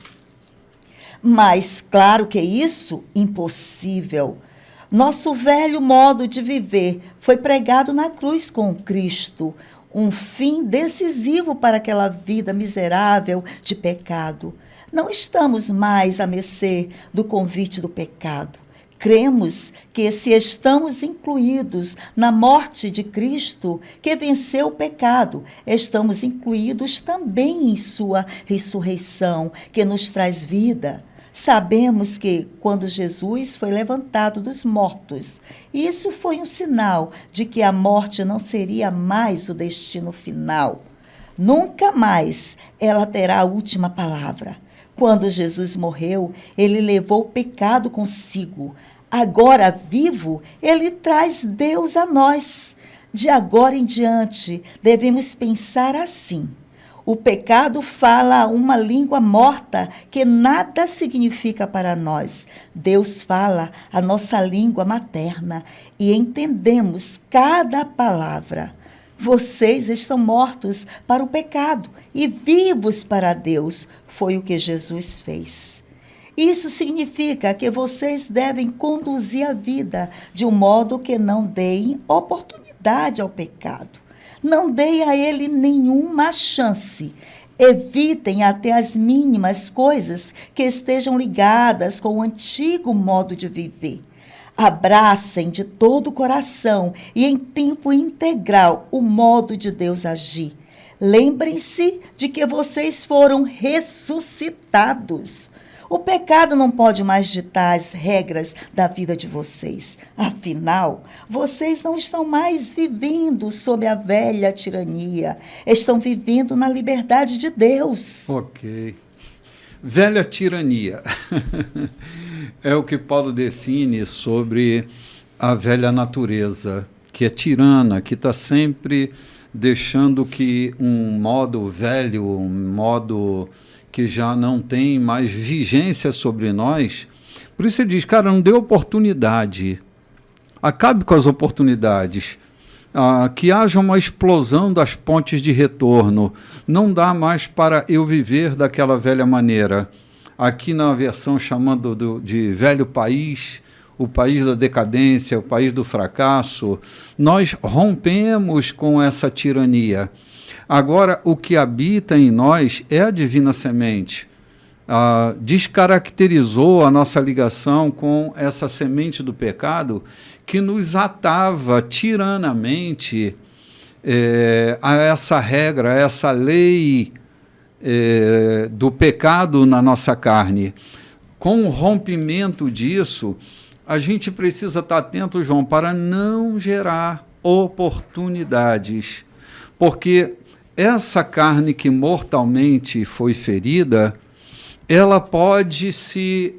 Mas, claro que isso, impossível. Nosso velho modo de viver foi pregado na cruz com Cristo, um fim decisivo para aquela vida miserável de pecado. Não estamos mais à mercê do convite do pecado. Cremos que, se estamos incluídos na morte de Cristo, que venceu o pecado, estamos incluídos também em sua ressurreição, que nos traz vida. Sabemos que, quando Jesus foi levantado dos mortos, isso foi um sinal de que a morte não seria mais o destino final. Nunca mais ela terá a última palavra. Quando Jesus morreu, ele levou o pecado consigo. Agora, vivo, ele traz Deus a nós. De agora em diante, devemos pensar assim: o pecado fala uma língua morta que nada significa para nós. Deus fala a nossa língua materna e entendemos cada palavra. Vocês estão mortos para o pecado e vivos para Deus. Foi o que Jesus fez. Isso significa que vocês devem conduzir a vida de um modo que não deem oportunidade ao pecado. Não deem a ele nenhuma chance. Evitem até as mínimas coisas que estejam ligadas com o antigo modo de viver. Abracem de todo o coração e em tempo integral o modo de Deus agir. Lembrem-se de que vocês foram ressuscitados. O pecado não pode mais ditar as regras da vida de vocês. Afinal, vocês não estão mais vivendo sob a velha tirania. Estão vivendo na liberdade de Deus. Ok. Velha tirania. É o que Paulo define sobre a velha natureza, que é tirana, que está sempre deixando que um modo velho, um modo que já não tem mais vigência sobre nós. Por isso ele diz, cara, não dê oportunidade. Acabe com as oportunidades. Que haja uma explosão das pontes de retorno. Não dá mais para eu viver daquela velha maneira. Aqui na versão chamando de velho país, o país da decadência, o país do fracasso, nós rompemos com essa tirania. Agora, o que habita em nós é a divina semente. Descaracterizou a nossa ligação com essa semente do pecado que nos atava tiranamente a essa regra, a essa lei do pecado na nossa carne. Com o rompimento disso, a gente precisa estar atento, João, para não gerar oportunidades, porque essa carne que mortalmente foi ferida, ela pode se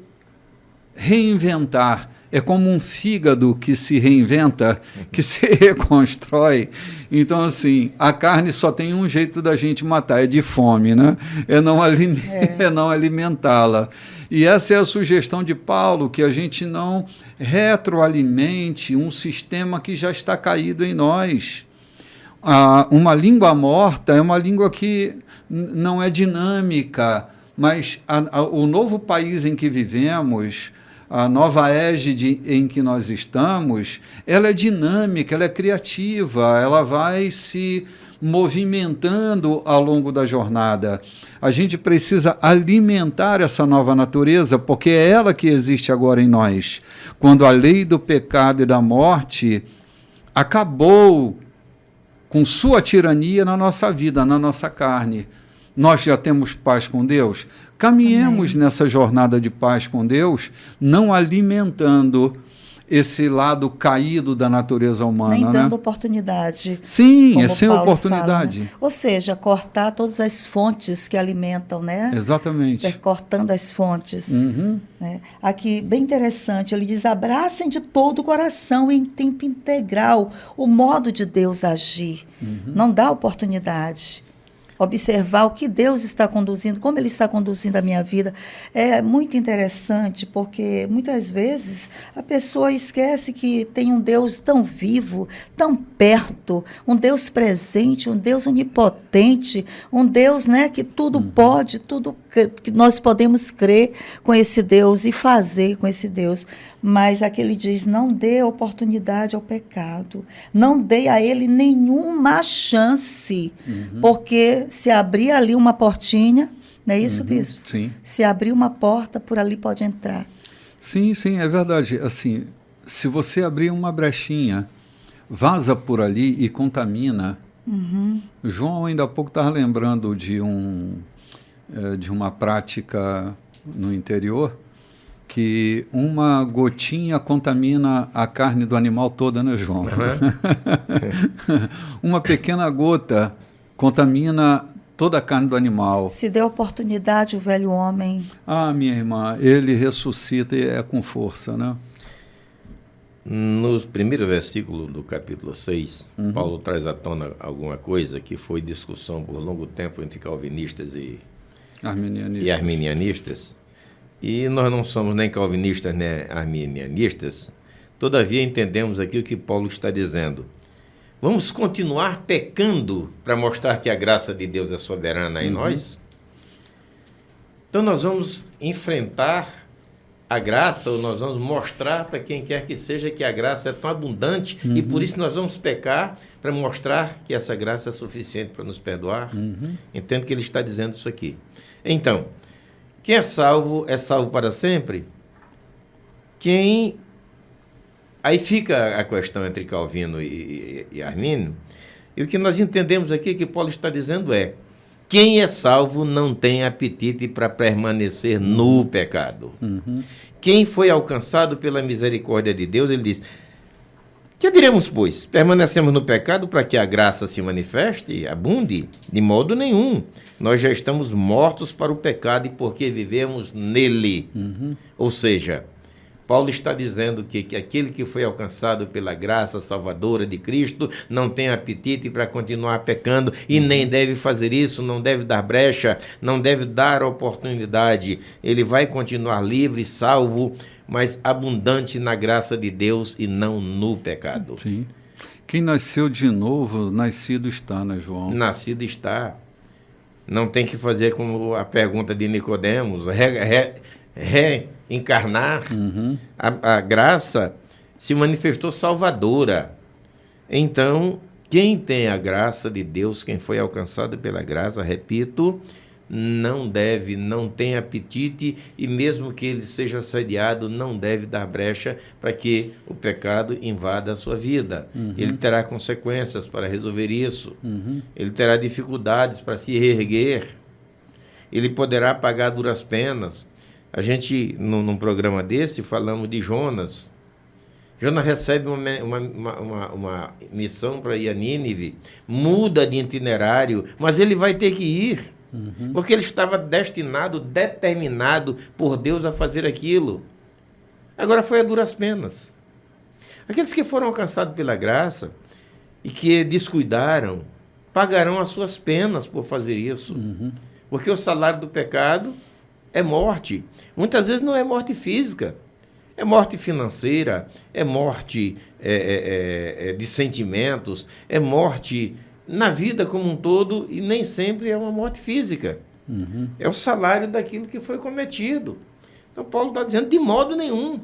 reinventar. É como um fígado que se reinventa, que se reconstrói. Então, assim, a carne só tem um jeito da gente matar, é de fome, né? É não alimentá-la. E essa é a sugestão de Paulo, que a gente não retroalimente um sistema que já está caído em nós. Uma língua morta é uma língua que não é dinâmica, mas o novo país em que vivemos, a nova égide em que nós estamos, ela é dinâmica, ela é criativa, ela vai se movimentando ao longo da jornada. A gente precisa alimentar essa nova natureza, porque é ela que existe agora em nós. Quando a lei do pecado e da morte acabou com sua tirania na nossa vida, na nossa carne, nós já temos paz com Deus? Caminhemos nessa jornada de paz com Deus, não alimentando esse lado caído da natureza humana. Nem dando oportunidade. Sim, é sem oportunidade. Fala, né? Ou seja, cortar todas as fontes que alimentam, né? Exatamente. Cortando as fontes. Uhum. Né? Aqui, bem interessante, ele diz, abracem de todo o coração em tempo integral o modo de Deus agir. Uhum. Não dá oportunidade. Observar o que Deus está conduzindo, como Ele está conduzindo a minha vida. É muito interessante, porque muitas vezes a pessoa esquece que tem um Deus tão vivo, tão perto, um Deus presente, um Deus onipotente, um Deus, né, que tudo pode, tudo que nós podemos crer com esse Deus e fazer com esse Deus. Mas aqui ele diz, não dê oportunidade ao pecado, não dê a ele nenhuma chance, porque se abrir ali uma portinha, não é isso, bispo? Sim. Se abrir uma porta, por ali pode entrar. Sim, é verdade. Assim, se você abrir uma brechinha, vaza por ali e contamina. João ainda há pouco estava lembrando de uma prática no interior, que uma gotinha contamina a carne do animal toda, né, João? Uma pequena gota contamina toda a carne do animal. Se der oportunidade, o velho homem... Ah, minha irmã, ele ressuscita e é com força, né? No primeiro versículo do capítulo 6, Paulo traz à tona alguma coisa que foi discussão por longo tempo entre calvinistas e arminianistas. E nós não somos nem calvinistas nem arminianistas, todavia entendemos aqui o que Paulo está dizendo. Vamos continuar pecando para mostrar que a graça de Deus é soberana em nós? Então nós vamos enfrentar a graça, ou nós vamos mostrar para quem quer que seja que a graça é tão abundante e por isso nós vamos pecar para mostrar que essa graça é suficiente para nos perdoar? Entendo que ele está dizendo isso aqui. Então, quem é salvo para sempre. Aí fica a questão entre Calvino e Armínio, e o que nós entendemos aqui que Paulo está dizendo é: quem é salvo não tem apetite para permanecer no pecado. Quem foi alcançado pela misericórdia de Deus, ele diz: que diremos, pois? Permanecemos no pecado para que a graça se manifeste e abunde? De modo nenhum. Nós já estamos mortos para o pecado e porque vivemos nele. Ou seja, Paulo está dizendo que aquele que foi alcançado pela graça salvadora de Cristo não tem apetite para continuar pecando e nem deve fazer isso, não deve dar brecha, não deve dar oportunidade. Ele vai continuar livre, salvo, mas abundante na graça de Deus e não no pecado. Sim. Quem nasceu de novo, nascido está, né, João? Nascido está. Não tem que fazer como a pergunta de Nicodemos, reencarnar. A graça se manifestou salvadora. Então, quem tem a graça de Deus, quem foi alcançado pela graça, repito, não tem apetite, e mesmo que ele seja assediado, não deve dar brecha para que o pecado invada a sua vida. Ele terá consequências para resolver isso. Ele terá dificuldades para se reerguer. Ele poderá pagar duras penas. A gente, num programa desse, falamos de Jonas. Jonas recebe uma missão para ir a Nínive, muda de itinerário, mas ele vai ter que ir. Porque ele estava determinado por Deus a fazer aquilo. Agora foi a duras penas. Aqueles que foram alcançados pela graça e que descuidaram, pagarão as suas penas por fazer isso. Porque o salário do pecado é morte. Muitas vezes não é morte física, é morte financeira, é morte de sentimentos, é morte na vida como um todo, e nem sempre é uma morte física. É o salário daquilo que foi cometido. Então Paulo está dizendo, de modo nenhum.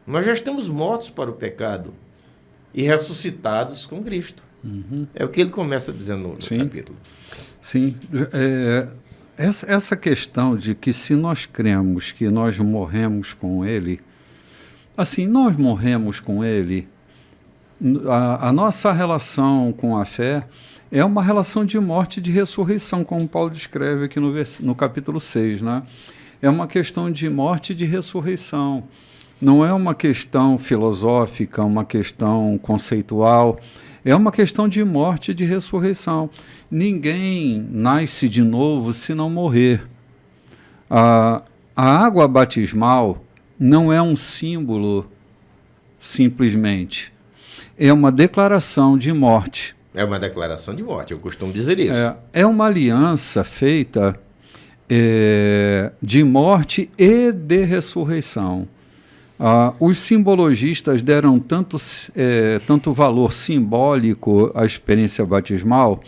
Nós já estamos mortos para o pecado e ressuscitados com Cristo. É o que ele começa dizendo no capítulo. Sim. Essa questão de que se nós cremos que nós morremos com ele, assim, nós morremos com ele, a nossa relação com a fé é uma relação de morte e de ressurreição, como Paulo descreve aqui no capítulo 6, né? É uma questão de morte e de ressurreição. Não é uma questão filosófica, uma questão conceitual, é uma questão de morte e de ressurreição. Ninguém nasce de novo se não morrer. A água batismal não é um símbolo simplesmente. É uma declaração de morte. É uma declaração de morte, eu costumo dizer isso. É uma aliança feita de morte e de ressurreição. Os simbologistas deram tanto valor simbólico à experiência batismal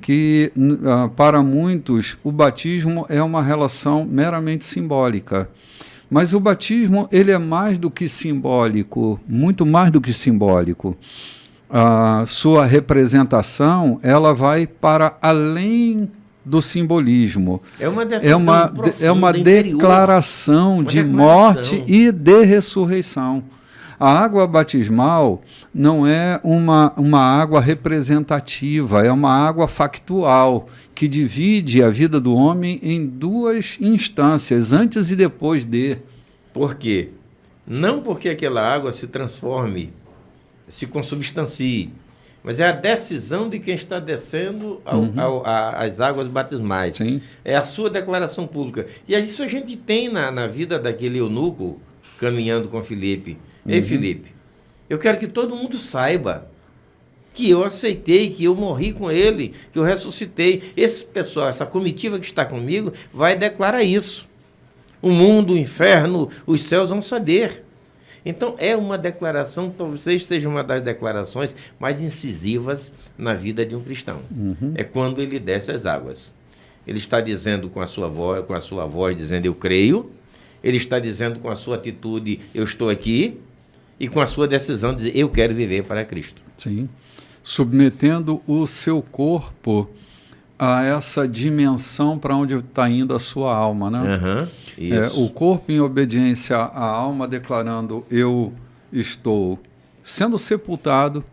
que, para muitos, o batismo é uma relação meramente simbólica. Mas o batismo, ele é mais do que simbólico, muito mais do que simbólico. A sua representação, ela vai para além do simbolismo. É uma decisão é uma interior, declaração de morte e de ressurreição. A água batismal não é uma água representativa, é uma água factual, que divide a vida do homem em duas instâncias, antes e depois de. Por quê? Não porque aquela água se transforme, se consubstancie, mas é a decisão de quem está descendo às águas batismais. Sim. É a sua declaração pública. E isso a gente tem na vida daquele eunuco caminhando com Filipe. Ei, Filipe, eu quero que todo mundo saiba que eu aceitei, que eu morri com ele, que eu ressuscitei. Esse pessoal, essa comitiva que está comigo, vai declarar isso. O mundo, o inferno, os céus vão saber. Então, é uma declaração, talvez seja uma das declarações mais incisivas na vida de um cristão. É quando ele desce as águas. Ele está dizendo com a sua voz, dizendo, eu creio. Ele está dizendo com a sua atitude, eu estou aqui. E com a sua decisão de dizer, eu quero viver para Cristo. Sim. Submetendo o seu corpo a essa dimensão para onde está indo a sua alma, né? Isso. O corpo em obediência à alma, declarando, eu estou sendo sepultado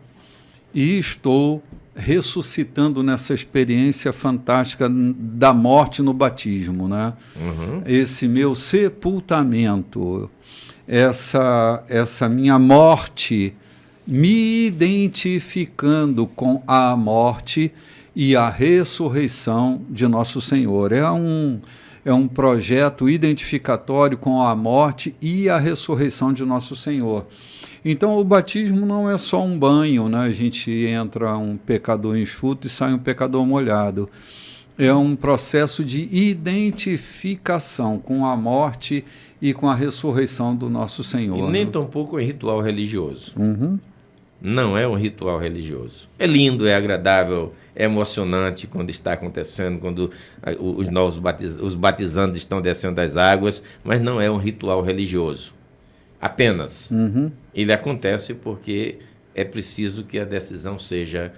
e estou ressuscitando nessa experiência fantástica da morte no batismo, né? Esse meu sepultamento, essa minha morte, me identificando com a morte e a ressurreição de nosso Senhor. É um projeto identificatório com a morte e a ressurreição de nosso Senhor. Então, o batismo não é só um banho, né? A gente entra um pecador enxuto e sai um pecador molhado. É um processo de identificação com a morte e com a ressurreição do nosso Senhor. E nem tampouco é ritual religioso. Não é um ritual religioso. É lindo, é agradável, é emocionante quando está acontecendo, quando os batizandos estão descendo das águas, mas não é um ritual religioso. Apenas. Ele acontece porque é preciso que a decisão seja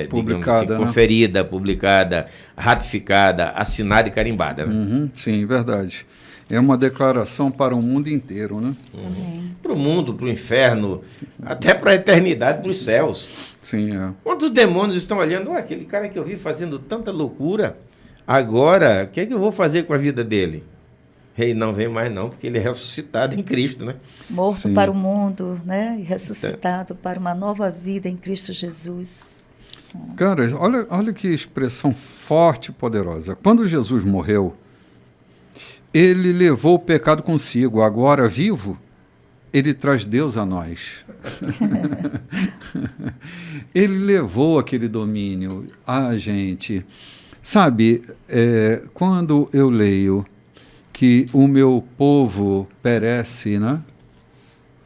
publicada, assim, conferida, publicada, ratificada, assinada e carimbada. Né? Sim, verdade. É uma declaração para o mundo inteiro, né? Para o mundo, para o inferno, até para a eternidade, para os céus. Sim, é. Quantos demônios estão olhando? Aquele cara que eu vi fazendo tanta loucura, agora, o que é que eu vou fazer com a vida dele? Rei não vem mais não, porque ele é ressuscitado em Cristo, né? Morto para o mundo, né? E ressuscitado para uma nova vida em Cristo Jesus. Cara, olha que expressão forte e poderosa. Quando Jesus morreu, ele levou o pecado consigo. Agora, vivo, ele traz Deus a nós. Ele levou aquele domínio a gente. Sabe, quando eu leio que o meu povo perece, né?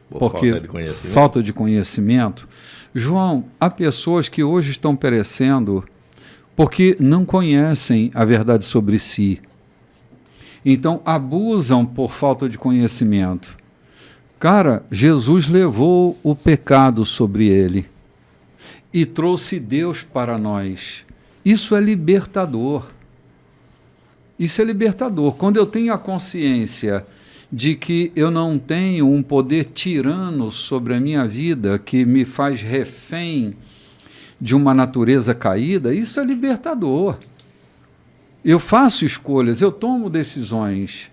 Porque falta de conhecimento. João, há pessoas que hoje estão perecendo porque não conhecem a verdade sobre si. Então, abusam por falta de conhecimento. Cara, Jesus levou o pecado sobre ele e trouxe Deus para nós. Isso é libertador. Isso é libertador. Quando eu tenho a consciência de que eu não tenho um poder tirano sobre a minha vida que me faz refém de uma natureza caída, isso é libertador. Eu faço escolhas, eu tomo decisões.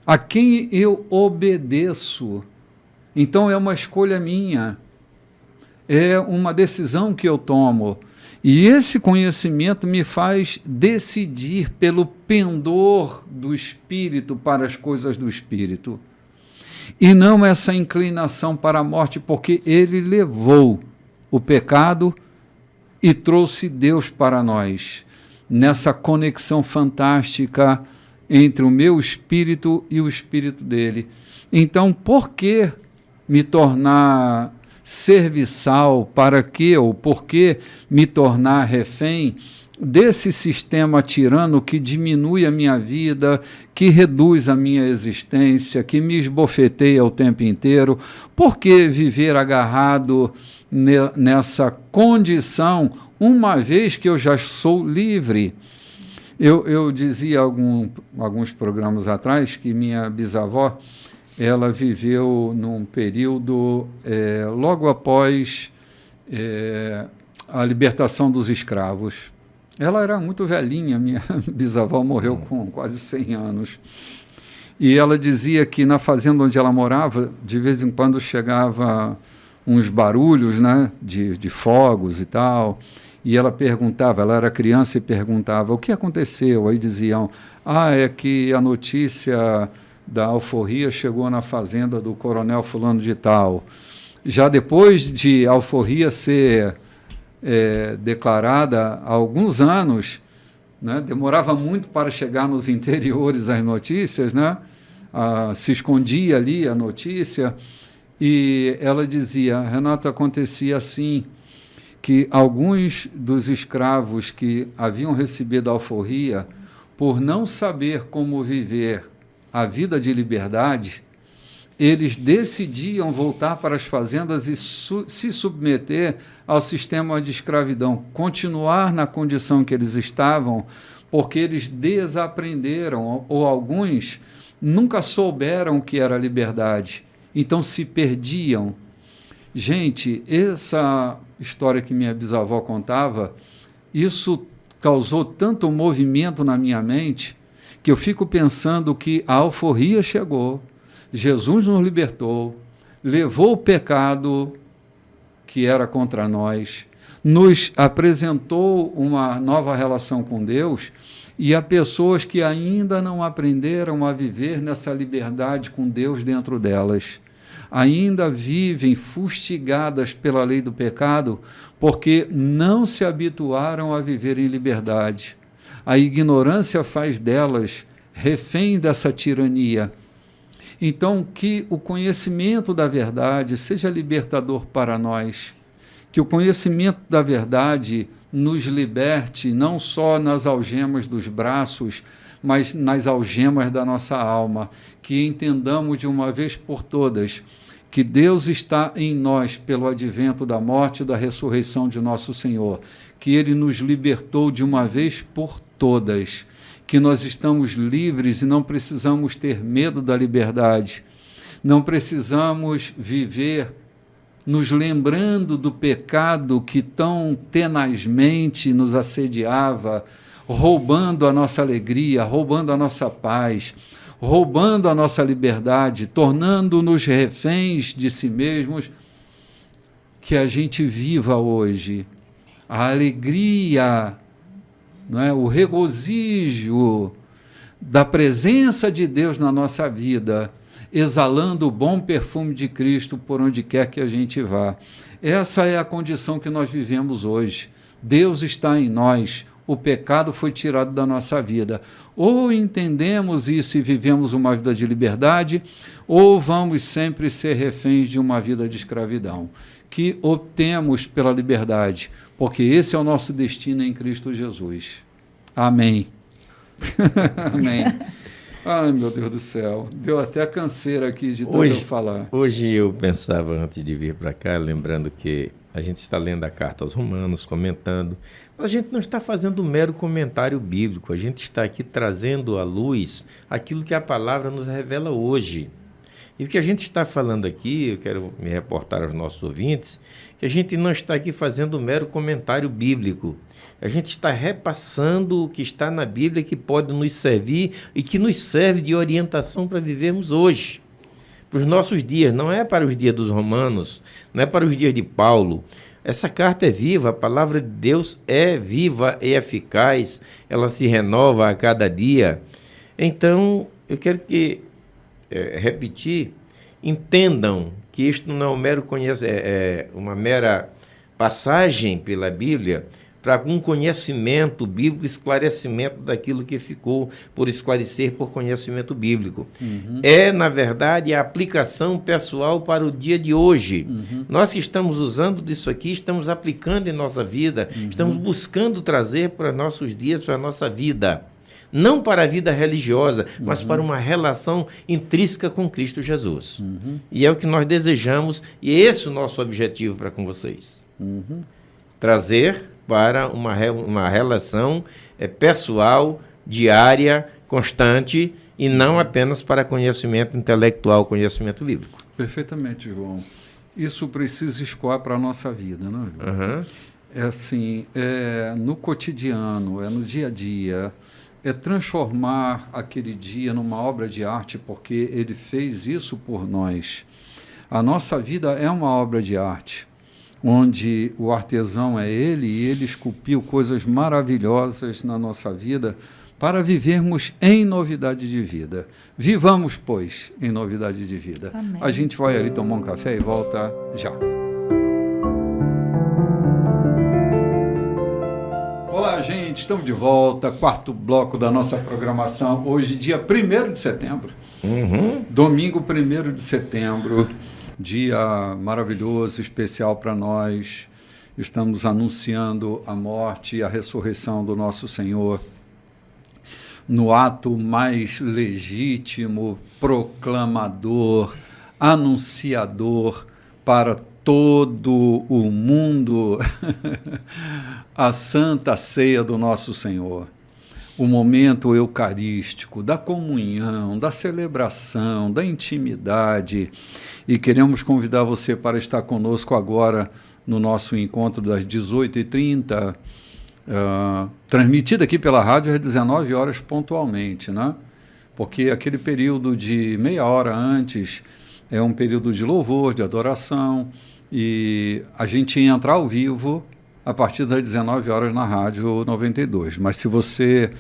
A quem eu obedeço. Então é uma escolha minha. É uma decisão que eu tomo. E esse conhecimento me faz decidir pelo pendor do Espírito para as coisas do Espírito. E não essa inclinação para a morte, porque ele levou o pecado e trouxe Deus para nós. Nessa conexão fantástica entre o meu espírito e o espírito dele. Então, por que me tornar serviçal? Para quê ou por que me tornar refém desse sistema tirano que diminui a minha vida, que reduz a minha existência, que me esbofeteia o tempo inteiro. Por que viver agarrado nessa condição, uma vez que eu já sou livre? Eu dizia alguns programas atrás que minha bisavó, ela viveu num período logo após a libertação dos escravos. Ela era muito velhinha, minha bisavó morreu com quase 100 anos. E ela dizia que na fazenda onde ela morava, de vez em quando chegava uns barulhos, né, de fogos e tal. E ela perguntava, ela era criança e perguntava, o que aconteceu? Aí diziam, é que a notícia da alforria chegou na fazenda do coronel fulano de tal. Já depois de a alforria ser declarada há alguns anos, né, demorava muito para chegar nos interiores as notícias, né, se escondia ali a notícia, e ela dizia, Renata, acontecia assim, que alguns dos escravos que haviam recebido a alforria, por não saber como viver a vida de liberdade, eles decidiam voltar para as fazendas e se submeter ao sistema de escravidão, continuar na condição que eles estavam, porque eles desaprenderam, ou alguns nunca souberam o que era liberdade, então se perdiam. Gente, essa história que minha bisavó contava, isso causou tanto movimento na minha mente, que eu fico pensando que a alforria chegou, Jesus nos libertou, levou o pecado que era contra nós, nos apresentou uma nova relação com Deus, e há pessoas que ainda não aprenderam a viver nessa liberdade com Deus dentro delas. Ainda vivem fustigadas pela lei do pecado, porque não se habituaram a viver em liberdade. A ignorância faz delas refém dessa tirania. Então, que o conhecimento da verdade seja libertador para nós, que o conhecimento da verdade nos liberte não só nas algemas dos braços, mas nas algemas da nossa alma, que entendamos de uma vez por todas que Deus está em nós pelo advento da morte e da ressurreição de nosso Senhor, que Ele nos libertou de uma vez por todas, que nós estamos livres e não precisamos ter medo da liberdade, não precisamos viver nos lembrando do pecado que tão tenazmente nos assediava, roubando a nossa alegria, roubando a nossa paz, roubando a nossa liberdade, tornando-nos reféns de si mesmos, que a gente viva hoje a alegria, não é? O regozijo da presença de Deus na nossa vida, exalando o bom perfume de Cristo por onde quer que a gente vá. Essa é a condição que nós vivemos hoje. Deus está em nós, o pecado foi tirado da nossa vida. Ou entendemos isso e vivemos uma vida de liberdade, ou vamos sempre ser reféns de uma vida de escravidão. Que optemos pela liberdade, porque esse é o nosso destino em Cristo Jesus. Amém. Amém. Ai, meu Deus do céu, deu até canseira aqui de tanto eu falar. Hoje eu pensava, antes de vir para cá, lembrando que a gente está lendo a carta aos Romanos, comentando, mas a gente não está fazendo um mero comentário bíblico, a gente está aqui trazendo à luz aquilo que a palavra nos revela hoje. E o que a gente está falando aqui, eu quero me reportar aos nossos ouvintes, que a gente não está aqui fazendo um mero comentário bíblico. A gente está repassando o que está na Bíblia, que pode nos servir e que nos serve de orientação para vivermos hoje. Para os nossos dias, não é para os dias dos romanos, não é para os dias de Paulo. Essa carta é viva, a palavra de Deus é viva e eficaz, ela se renova a cada dia. Então, eu quero que, repetir, entendam que isto não é uma mera passagem pela Bíblia, para um conhecimento bíblico, esclarecimento daquilo que ficou por esclarecer por conhecimento bíblico. É, na verdade, a aplicação pessoal para o dia de hoje. Nós que estamos usando disso aqui, estamos aplicando em nossa vida, estamos buscando trazer para nossos dias, para a nossa vida. Não para a vida religiosa, mas para uma relação intrínseca com Cristo Jesus. E é o que nós desejamos, e esse é o nosso objetivo para com vocês. Trazer para uma relação pessoal, diária, constante, e não apenas para conhecimento intelectual, conhecimento bíblico. Perfeitamente, João. Isso precisa escoar para a nossa vida, né, João? É assim, no cotidiano, no dia a dia, é transformar aquele dia numa obra de arte, porque ele fez isso por nós. A nossa vida é uma obra de arte, onde o artesão é ele, e ele esculpiu coisas maravilhosas na nossa vida para vivermos em novidade de vida. Vivamos, pois, em novidade de vida. Amém. A gente vai ali tomar um café e volta já. Olá, gente, estamos de volta, quarto bloco da nossa programação, hoje dia 1º de setembro, domingo 1º de setembro, dia maravilhoso, especial para nós. Estamos anunciando a morte e a ressurreição do nosso Senhor no ato mais legítimo, proclamador, anunciador para todo o mundo, a Santa Ceia do nosso Senhor. O momento eucarístico, da comunhão, da celebração, da intimidade. E queremos convidar você para estar conosco agora no nosso encontro das 18h30, transmitido aqui pela rádio às 19 horas pontualmente, né? Porque aquele período de meia hora antes é um período de louvor, de adoração, e a gente ia entrar ao vivo a partir das 19 horas na Rádio 92. Mas se você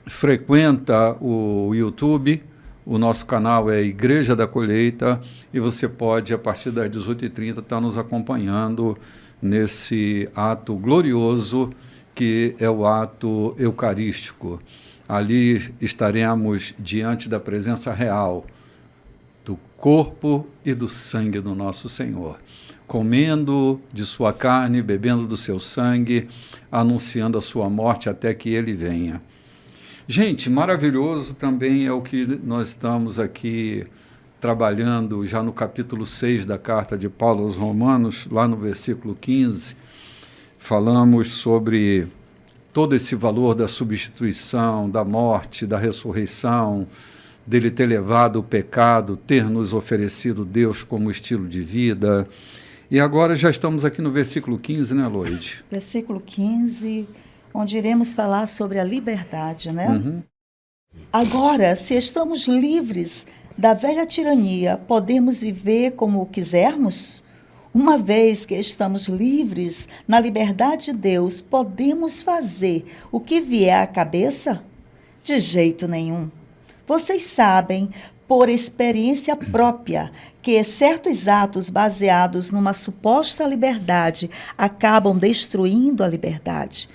frequenta o YouTube, o nosso canal é Igreja da Colheita, e você pode, a partir das 18h30, estar nos acompanhando nesse ato glorioso que é o ato eucarístico. Ali estaremos diante da presença real do corpo e do sangue do nosso Senhor, comendo de sua carne, bebendo do seu sangue, anunciando a sua morte até que ele venha. Gente, maravilhoso também é o que nós estamos aqui trabalhando já no capítulo 6 da carta de Paulo aos Romanos, lá no versículo 15, falamos sobre todo esse valor da substituição, da morte, da ressurreição, dele ter levado o pecado, ter nos oferecido Deus como estilo de vida. E agora já estamos aqui no versículo 15, né, Loide? Versículo 15, onde iremos falar sobre a liberdade, né? Agora, se estamos livres da velha tirania, podemos viver como quisermos? Uma vez que estamos livres na liberdade de Deus, podemos fazer o que vier à cabeça? De jeito nenhum. Vocês sabem, por experiência própria, que certos atos baseados numa suposta liberdade acabam destruindo a liberdade.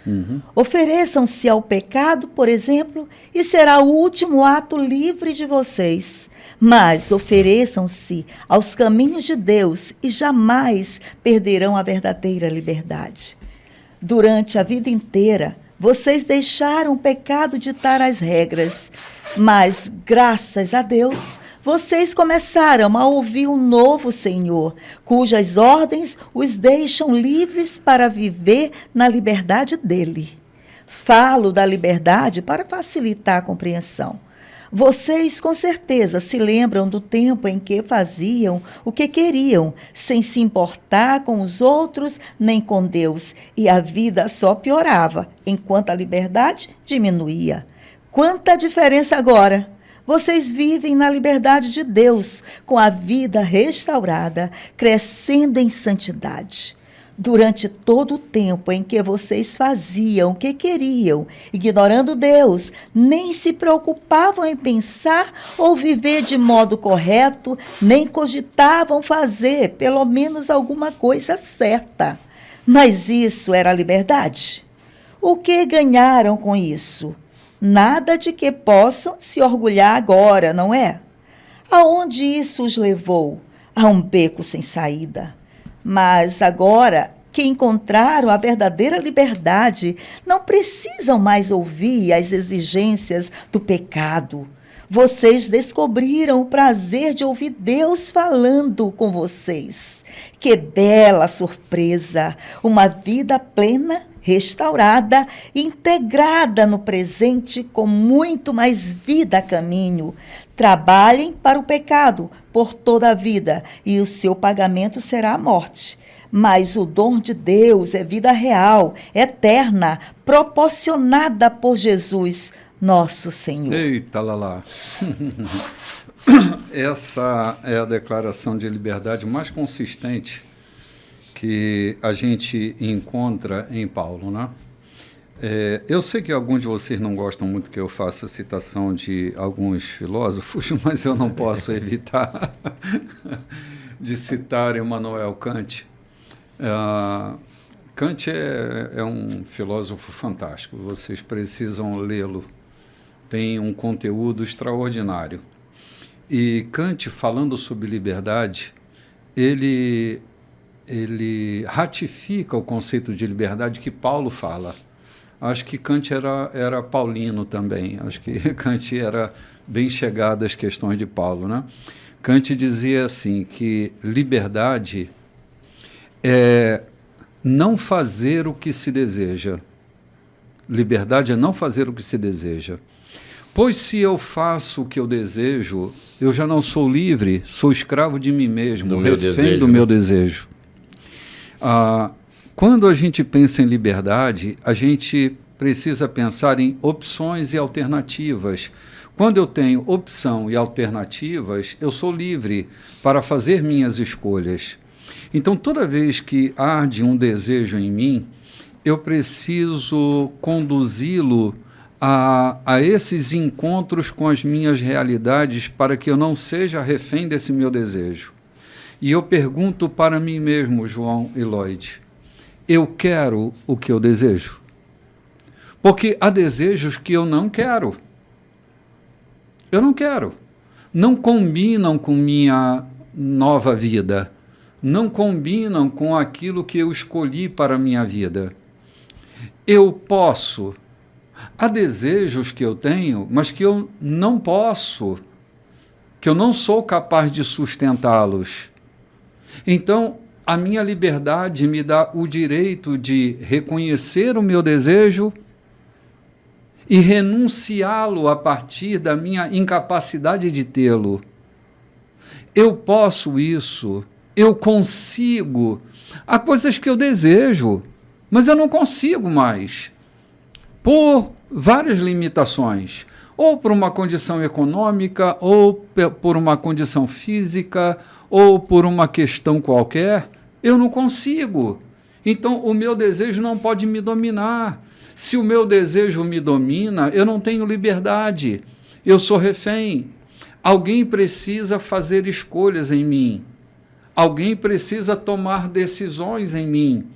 Ofereçam-se ao pecado, por exemplo, e será o último ato livre de vocês. Mas ofereçam-se aos caminhos de Deus e jamais perderão a verdadeira liberdade. Durante a vida inteira, vocês deixaram o pecado ditar as regras, mas, graças a Deus, vocês começaram a ouvir um novo Senhor, cujas ordens os deixam livres para viver na liberdade dele. Falo da liberdade para facilitar a compreensão. Vocês, com certeza, se lembram do tempo em que faziam o que queriam, sem se importar com os outros nem com Deus, e a vida só piorava, enquanto a liberdade diminuía. Quanta diferença agora! Vocês vivem na liberdade de Deus, com a vida restaurada, crescendo em santidade. Durante todo o tempo em que vocês faziam o que queriam, ignorando Deus, nem se preocupavam em pensar ou viver de modo correto, nem cogitavam fazer pelo menos alguma coisa certa. Mas isso era liberdade. O que ganharam com isso? Nada de que possam se orgulhar agora, não é? Aonde isso os levou? A um beco sem saída. Mas agora que encontraram a verdadeira liberdade, não precisam mais ouvir as exigências do pecado. Vocês descobriram o prazer de ouvir Deus falando com vocês. Que bela surpresa! Uma vida plena, restaurada, integrada no presente com muito mais vida a caminho. Trabalhem para o pecado por toda a vida e o seu pagamento será a morte. Mas o dom de Deus é vida real, eterna, proporcionada por Jesus, nosso Senhor. Eita, Lala. Essa é a declaração de liberdade mais consistente que a gente encontra em Paulo, né? Eu sei que alguns de vocês não gostam muito que eu faça a citação de alguns filósofos, mas eu não posso evitar de citar Immanuel Kant. Kant é um filósofo fantástico, vocês precisam lê-lo, tem um conteúdo extraordinário. E Kant, falando sobre liberdade, ele ratifica o conceito de liberdade que Paulo fala. Acho que Kant era paulino também, acho que Kant era bem chegado às questões de Paulo, né? Kant dizia assim, que liberdade é não fazer o que se deseja. Liberdade é não fazer o que se deseja. Pois se eu faço o que eu desejo, eu já não sou livre, sou escravo de mim mesmo, refém do meu desejo. Quando a gente pensa em liberdade, a gente precisa pensar em opções e alternativas. Quando eu tenho opção e alternativas, eu sou livre para fazer minhas escolhas. Então, toda vez que arde um desejo em mim, eu preciso conduzi-lo a esses encontros com as minhas realidades para que eu não seja refém desse meu desejo. E eu pergunto para mim mesmo, João e Lloyd, eu quero o que eu desejo? Porque há desejos que eu não quero. Eu não quero. Não combinam com minha nova vida. Não combinam com aquilo que eu escolhi para a minha vida. Eu posso. Há desejos que eu tenho, mas que eu não posso, que eu não sou capaz de sustentá-los. Então, a minha liberdade me dá o direito de reconhecer o meu desejo e renunciá-lo a partir da minha incapacidade de tê-lo. Eu posso isso, eu consigo. Há coisas que eu desejo, mas eu não consigo mais, por várias limitações, ou por uma condição econômica, ou por uma condição física, ou por uma questão qualquer, eu não consigo. Então, o meu desejo não pode me dominar. Se o meu desejo me domina, eu não tenho liberdade, eu sou refém. Alguém precisa fazer escolhas em mim. Alguém precisa tomar decisões em mim.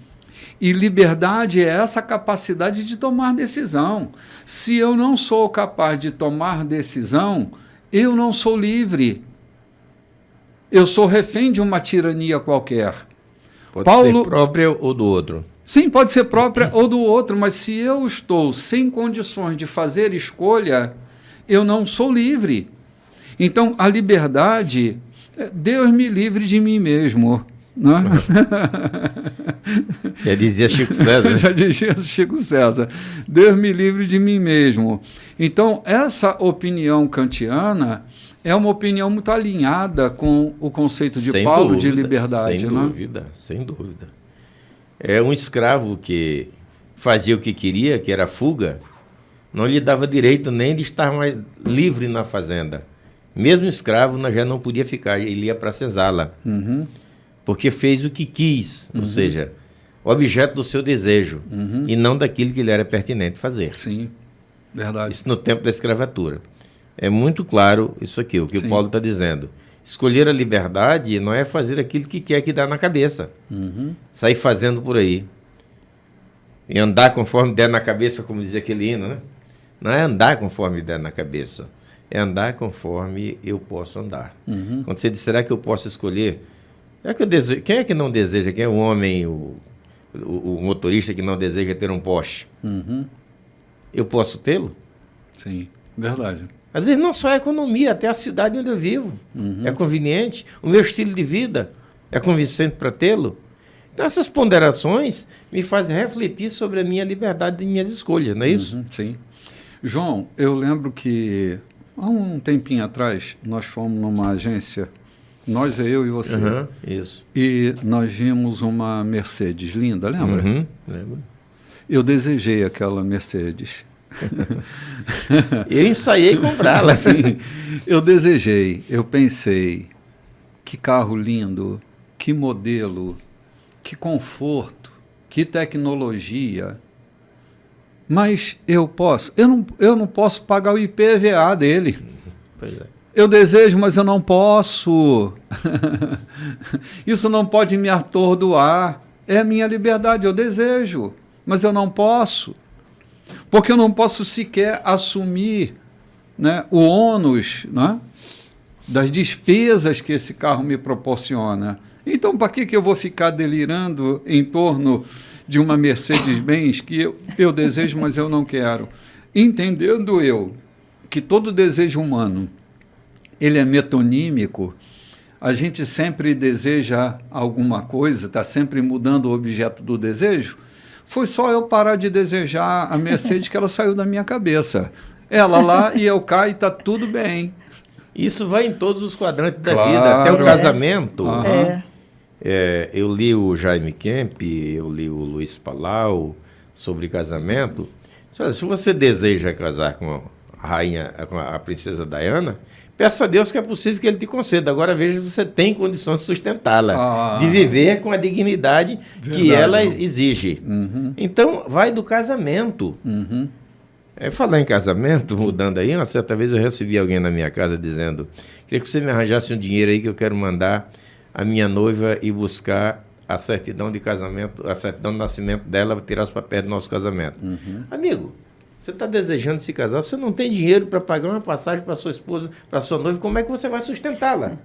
E liberdade é essa capacidade de tomar decisão. Se eu não sou capaz de tomar decisão, eu não sou livre. Eu sou refém de uma tirania qualquer. Pode ser própria ou do outro. Sim, pode ser própria ou do outro, mas se eu estou sem condições de fazer escolha, eu não sou livre. Então, a liberdade, Deus me livre de mim mesmo. Né? Já dizia Chico César. Né? Já dizia Chico César. Deus me livre de mim mesmo. Então, essa opinião kantiana é uma opinião muito alinhada com o conceito de sem Paulo dúvida, de liberdade. Sem né? dúvida, sem dúvida. É um escravo que fazia o que queria, que era fuga, não lhe dava direito nem de estar mais livre na fazenda. Mesmo escravo já não podia ficar, ele ia para a senzala. Uhum. Porque fez o que quis, ou seja, objeto do seu desejo, e não daquilo que lhe era pertinente fazer. Sim, verdade. Isso no tempo da escravatura. É muito claro isso aqui, o que o Paulo está dizendo. Escolher a liberdade não é fazer aquilo que quer que dá na cabeça. Sair fazendo por aí. E andar conforme der na cabeça, como dizia aquele hino, né? Não é andar conforme der na cabeça, é andar conforme eu posso andar. Quando você diz, será que eu posso escolher? Quem é que não deseja? Quem é o homem, o motorista que não deseja ter um Porsche? Eu posso tê-lo? Sim, verdade. Às vezes não só a economia, até a cidade onde eu vivo. É conveniente. O meu estilo de vida é convincente para tê-lo. Então, essas ponderações me fazem refletir sobre a minha liberdade e minhas escolhas, não é isso? Sim. João, eu lembro que há um tempinho atrás nós fomos numa agência, nós, eu e você, Isso. e nós vimos uma Mercedes linda, lembra? Lembro. Eu desejei aquela Mercedes. Eu ensaiei comprá-la. Sim, eu desejei, eu pensei, que carro lindo, que modelo, que conforto, que tecnologia. Mas eu não posso pagar o IPVA dele. Pois é. Eu desejo, mas eu não posso. Isso não pode me atordoar. É a minha liberdade, eu desejo, mas eu não posso. Porque eu não posso sequer assumir, né, o ônus, né, das despesas que esse carro me proporciona. Então, para que eu vou ficar delirando em torno de uma Mercedes-Benz que eu desejo, mas eu não quero? Entendendo eu que todo desejo humano ele é metonímico, a gente sempre deseja alguma coisa, está sempre mudando o objeto do desejo. Foi só eu parar de desejar a Mercedes que ela saiu da minha cabeça. Ela lá e eu cá e está tudo bem. Isso vai em todos os quadrantes da vida, até o casamento. Eu li o Jaime Kemp, eu li o Luiz Palau sobre casamento. Se você deseja casar com a rainha, com a princesa Diana, peça a Deus que é possível que ele te conceda. Agora veja se você tem condições de sustentá-la, de viver com a dignidade que ela exige. Então, vai do casamento. Falar em casamento, mudando aí, uma certa vez eu recebi alguém na minha casa dizendo: queria que você me arranjasse um dinheiro aí que eu quero mandar a minha noiva ir buscar a certidão de casamento, a certidão de nascimento dela, para tirar os papéis do nosso casamento. Amigo, você está desejando se casar, você não tem dinheiro para pagar uma passagem para sua esposa, para sua noiva, como é que você vai sustentá-la?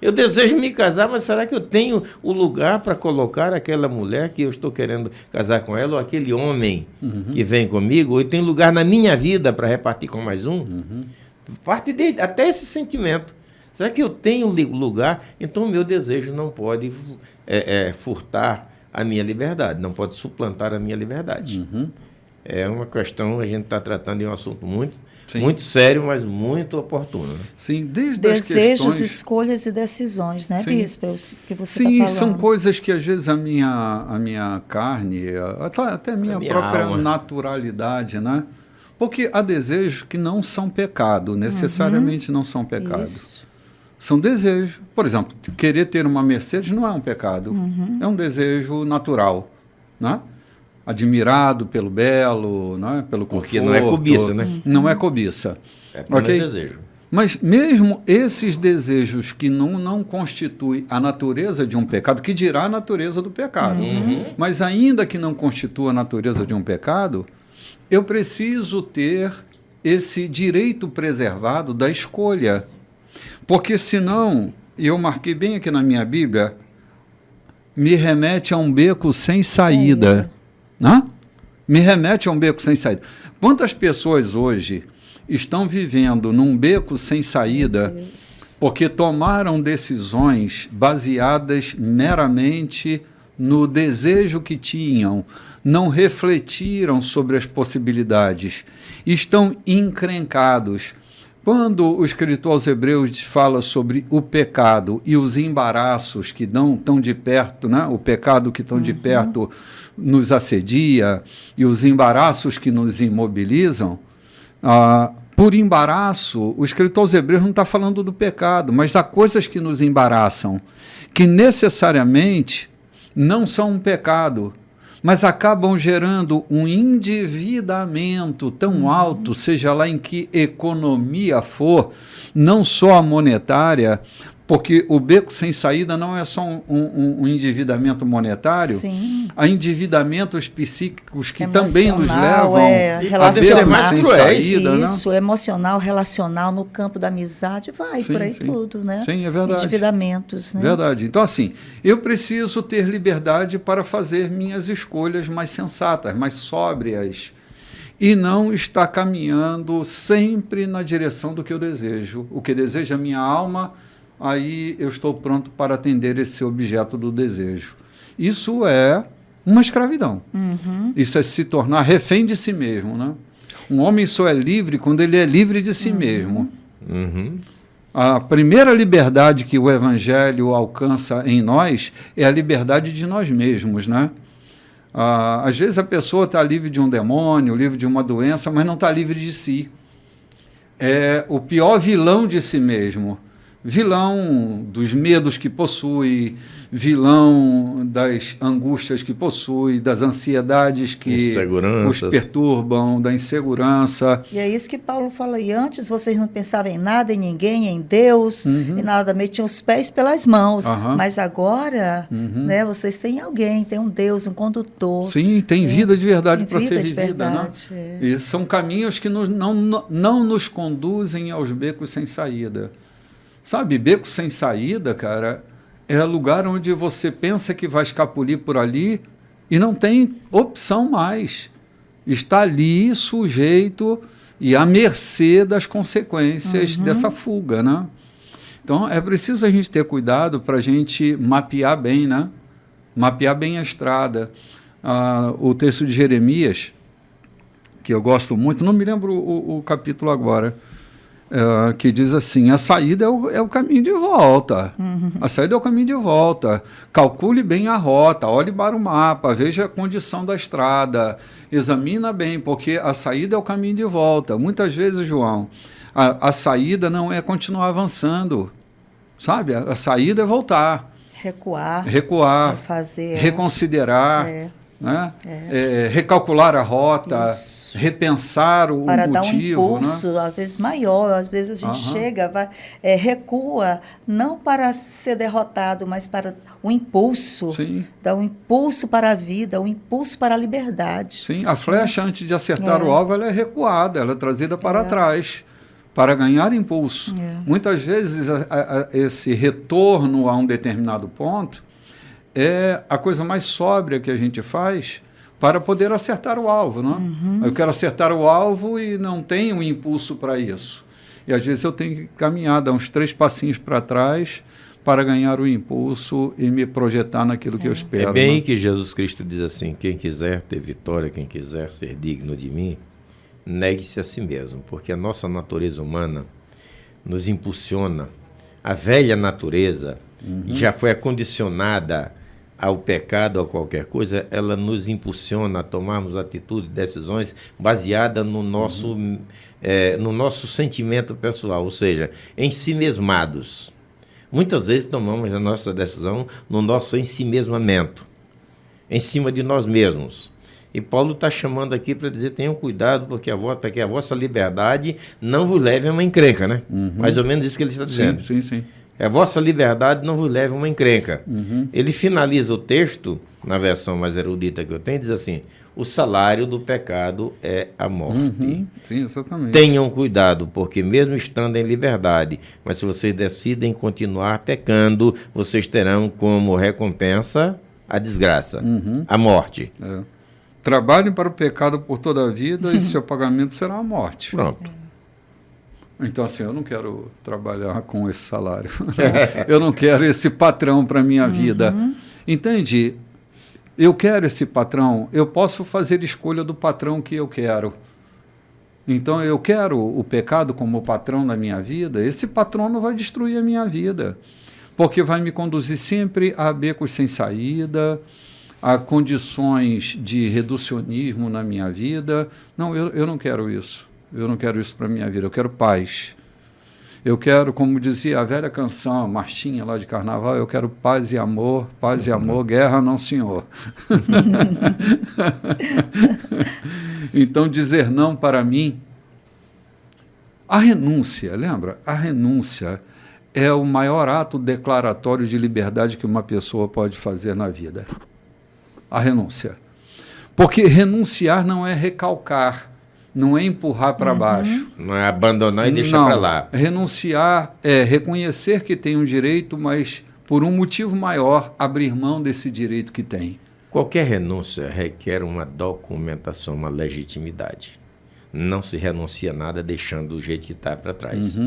Eu desejo me casar, mas será que eu tenho o lugar para colocar aquela mulher que eu estou querendo casar com ela, ou aquele homem que vem comigo, ou eu tenho lugar na minha vida para repartir com mais um? Parte de até esse sentimento. Será que eu tenho lugar? Então o meu desejo não pode furtar a minha liberdade, não pode suplantar a minha liberdade. É uma questão, a gente está tratando de um assunto muito sério, mas muito oportuno. Né? Sim, desde Desejos, as questões... escolhas e decisões, né, Sim. Bispo? Que você está falando. São coisas que às vezes a minha carne, até a minha própria alma. Naturalidade, né? Porque há desejos que não são pecado, necessariamente não são pecado. Isso. São desejos. Por exemplo, querer ter uma Mercedes não é um pecado, é um desejo natural, né? Admirado pelo belo, né? Pelo conforto. Porque não é cobiça, né? Não é cobiça. É apenas desejo. Mas mesmo esses desejos que não constituem a natureza de um pecado, que dirá a natureza do pecado, mas ainda que não constitua a natureza de um pecado, eu preciso ter esse direito preservado da escolha. Porque senão, eu marquei bem aqui na minha Bíblia, me remete a um beco sem saída. Me remete a um beco sem saída. Quantas pessoas hoje estão vivendo num beco sem saída porque tomaram decisões baseadas meramente no desejo que tinham, não refletiram sobre as possibilidades, estão encrencados. Quando o escritor aos Hebreus fala sobre o pecado e os embaraços que estão de perto, né? O pecado que estão de perto nos assedia e os embaraços que nos imobilizam, por embaraço, o escritor aos Hebreus não está falando do pecado, mas há coisas que nos embaraçam, que necessariamente não são um pecado, mas acabam gerando um endividamento tão alto, seja lá em que economia for, não só a monetária, Porque o beco sem saída não é só um endividamento monetário, Sim. há endividamentos psíquicos que Emocional, também nos levam relacional, a becos sem saída. Isso, né? emocional, relacional, no campo da amizade, vai Sim, por aí sim. tudo, né? Sim, é verdade. Endividamentos, né? Verdade. Então, assim, eu preciso ter liberdade para fazer minhas escolhas mais sensatas, mais sóbrias, e não estar caminhando sempre na direção do que eu desejo. O que deseja a minha alma, aí eu estou pronto para atender esse objeto do desejo. Isso é uma escravidão. Isso é se tornar refém de si mesmo, né? Um homem só é livre quando ele é livre de si mesmo. A primeira liberdade que o Evangelho alcança em nós é a liberdade de nós mesmos, né? Às vezes a pessoa está livre de um demônio, livre de uma doença, mas não está livre de si. É o pior vilão de si mesmo. Vilão dos medos que possui, vilão das angústias que possui, das ansiedades que os perturbam, da insegurança. E é isso que Paulo fala. E antes vocês não pensavam em nada, em ninguém, em Deus, e nada, metiam os pés pelas mãos. Mas agora, né, vocês têm alguém, tem um Deus, um condutor. Sim, tem vida de verdade para ser vida vivida. verdade, né? E são caminhos que não nos conduzem aos becos sem saída. Sabe, beco sem saída, cara, é lugar onde você pensa que vai escapulir por ali e não tem opção mais. Está ali sujeito e à mercê das consequências dessa fuga, né? Então, é preciso a gente ter cuidado para a gente mapear bem, né? Mapear bem a estrada. O texto de Jeremias, que eu gosto muito, não me lembro o capítulo agora, que diz assim, a saída é o caminho de volta. A saída é o caminho de volta. Calcule bem a rota, olhe para o mapa, veja a condição da estrada, examina bem, porque a saída é o caminho de volta. Muitas vezes, João, a saída não é continuar avançando, sabe? A saída é voltar. Recuar. Refazer, reconsiderar. Né? Recalcular a rota, repensar o para motivo. Dar um impulso, né? Às vezes maior, às vezes a gente chega, recua, não para ser derrotado, mas para o impulso. Sim. Dar um impulso para a vida, um impulso para a liberdade. Sim, a flecha, antes de acertar o alvo, ela é recuada, ela é trazida para trás, para ganhar impulso. Muitas vezes, esse retorno a um determinado ponto é a coisa mais sóbria que a gente faz para poder acertar o alvo, não? Eu quero acertar o alvo e não tenho um impulso para isso. E às vezes eu tenho que caminhar, dar uns 3 passinhos para trás para ganhar o impulso e me projetar naquilo que eu espero. É bem aí que Jesus Cristo diz assim, quem quiser ter vitória, quem quiser ser digno de mim, negue-se a si mesmo, porque a nossa natureza humana nos impulsiona. A velha natureza já foi acondicionada ao pecado, a qualquer coisa, ela nos impulsiona a tomarmos atitudes, decisões baseadas no nosso sentimento pessoal, ou seja, em si mesmados. Muitas vezes tomamos a nossa decisão no nosso ensimesmamento, em cima de nós mesmos. E Paulo está chamando aqui para dizer, tenham cuidado, porque a vossa liberdade não vos leve a uma encrenca, né? Mais ou menos isso que ele está dizendo. Sim. A vossa liberdade não vos leve a uma encrenca. Ele finaliza o texto, na versão mais erudita que eu tenho, diz assim, o salário do pecado é a morte. Sim, exatamente. Tenham cuidado, porque mesmo estando em liberdade, mas se vocês decidem continuar pecando, vocês terão como recompensa a desgraça, a morte. Trabalhem para o pecado por toda a vida e seu pagamento será a morte. Pronto. Então, assim, eu não quero trabalhar com esse salário. Eu não quero esse patrão para a minha vida. Entende? Eu quero esse patrão. Eu posso fazer escolha do patrão que eu quero. Então, eu quero o pecado como patrão da minha vida. Esse patrão não vai destruir a minha vida. Porque vai me conduzir sempre a becos sem saída, a condições de reducionismo na minha vida. Não, eu não quero isso. Eu não quero isso para a minha vida, eu quero paz. Eu quero, como dizia a velha canção, a marchinha lá de carnaval, eu quero paz e amor, guerra não, senhor. Então, dizer não para mim, a renúncia, lembra? A renúncia é o maior ato declaratório de liberdade que uma pessoa pode fazer na vida. A renúncia. Porque renunciar não é recalcar, não é empurrar para baixo. Não é abandonar e deixar para lá. Renunciar é reconhecer que tem um direito, mas por um motivo maior, abrir mão desse direito que tem. Qualquer renúncia requer uma documentação, uma legitimidade. Não se renuncia a nada deixando do jeito que está para trás.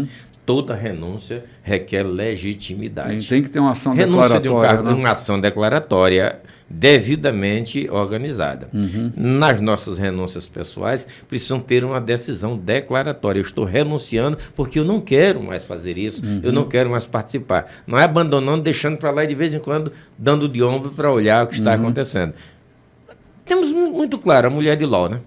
Toda renúncia requer legitimidade. Tem que ter uma ação renúncia declaratória. De uma ação declaratória devidamente organizada. Nas nossas renúncias pessoais, precisam ter uma decisão declaratória. Eu estou renunciando porque eu não quero mais fazer isso, eu não quero mais participar. Não é abandonando, deixando para lá e de vez em quando dando de ombro para olhar o que está acontecendo. Temos muito claro a mulher de Ló, né?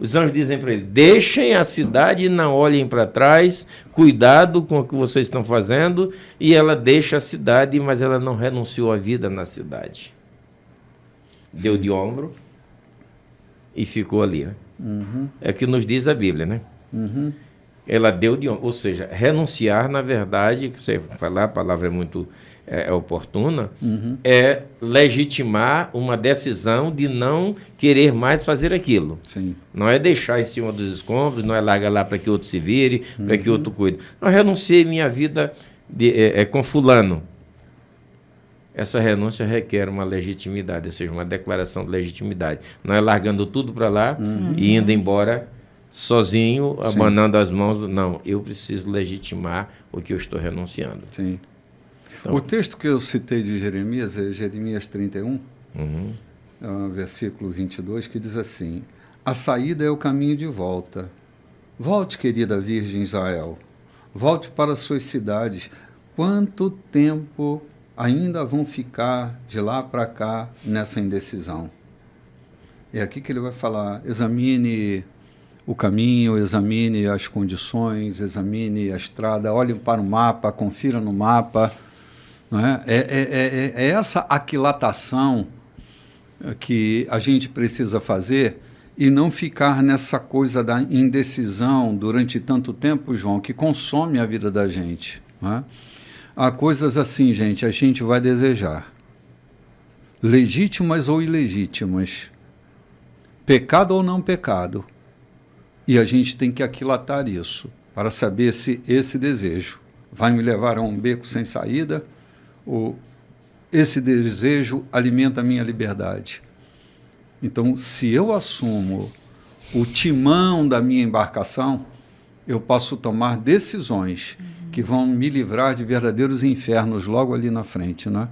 Os anjos dizem para ele, deixem a cidade e não olhem para trás, cuidado com o que vocês estão fazendo, e ela deixa a cidade, mas ela não renunciou à vida na cidade. Sim. Deu de ombro e ficou ali, né? É o que nos diz a Bíblia, né? Ela deu de ombro, ou seja, renunciar, na verdade, que você falar, a palavra é muito oportuna, é legitimar uma decisão de não querer mais fazer aquilo. Sim. Não é deixar em cima dos escombros, não é largar lá para que outro se vire, para que outro cuide. Eu renunciei minha vida com fulano. Essa renúncia requer uma legitimidade, ou seja, uma declaração de legitimidade. Não é largando tudo para lá e indo embora sozinho, abanando as mãos. Não, eu preciso legitimar o que eu estou renunciando. Sim. Então, o texto que eu citei de Jeremias é Jeremias 31, versículo 22, que diz assim: a saída é o caminho de volta. Volte, querida Virgem Israel, volte para as suas cidades. Quanto tempo ainda vão ficar de lá para cá nessa indecisão? É aqui que ele vai falar: examine o caminho, examine as condições, examine a estrada, olhe para o mapa, confira no mapa. Não é? É essa aquilatação que a gente precisa fazer e não ficar nessa coisa da indecisão durante tanto tempo, João, que consome a vida da gente. Não é? Há coisas assim, gente, a gente vai desejar. Legítimas ou ilegítimas. Pecado ou não pecado. E a gente tem que aquilatar isso para saber se esse desejo vai me levar a um beco sem saída ou esse desejo alimenta a minha liberdade. Então, se eu assumo o timão da minha embarcação, eu posso tomar decisões que vão me livrar de verdadeiros infernos logo ali na frente, né?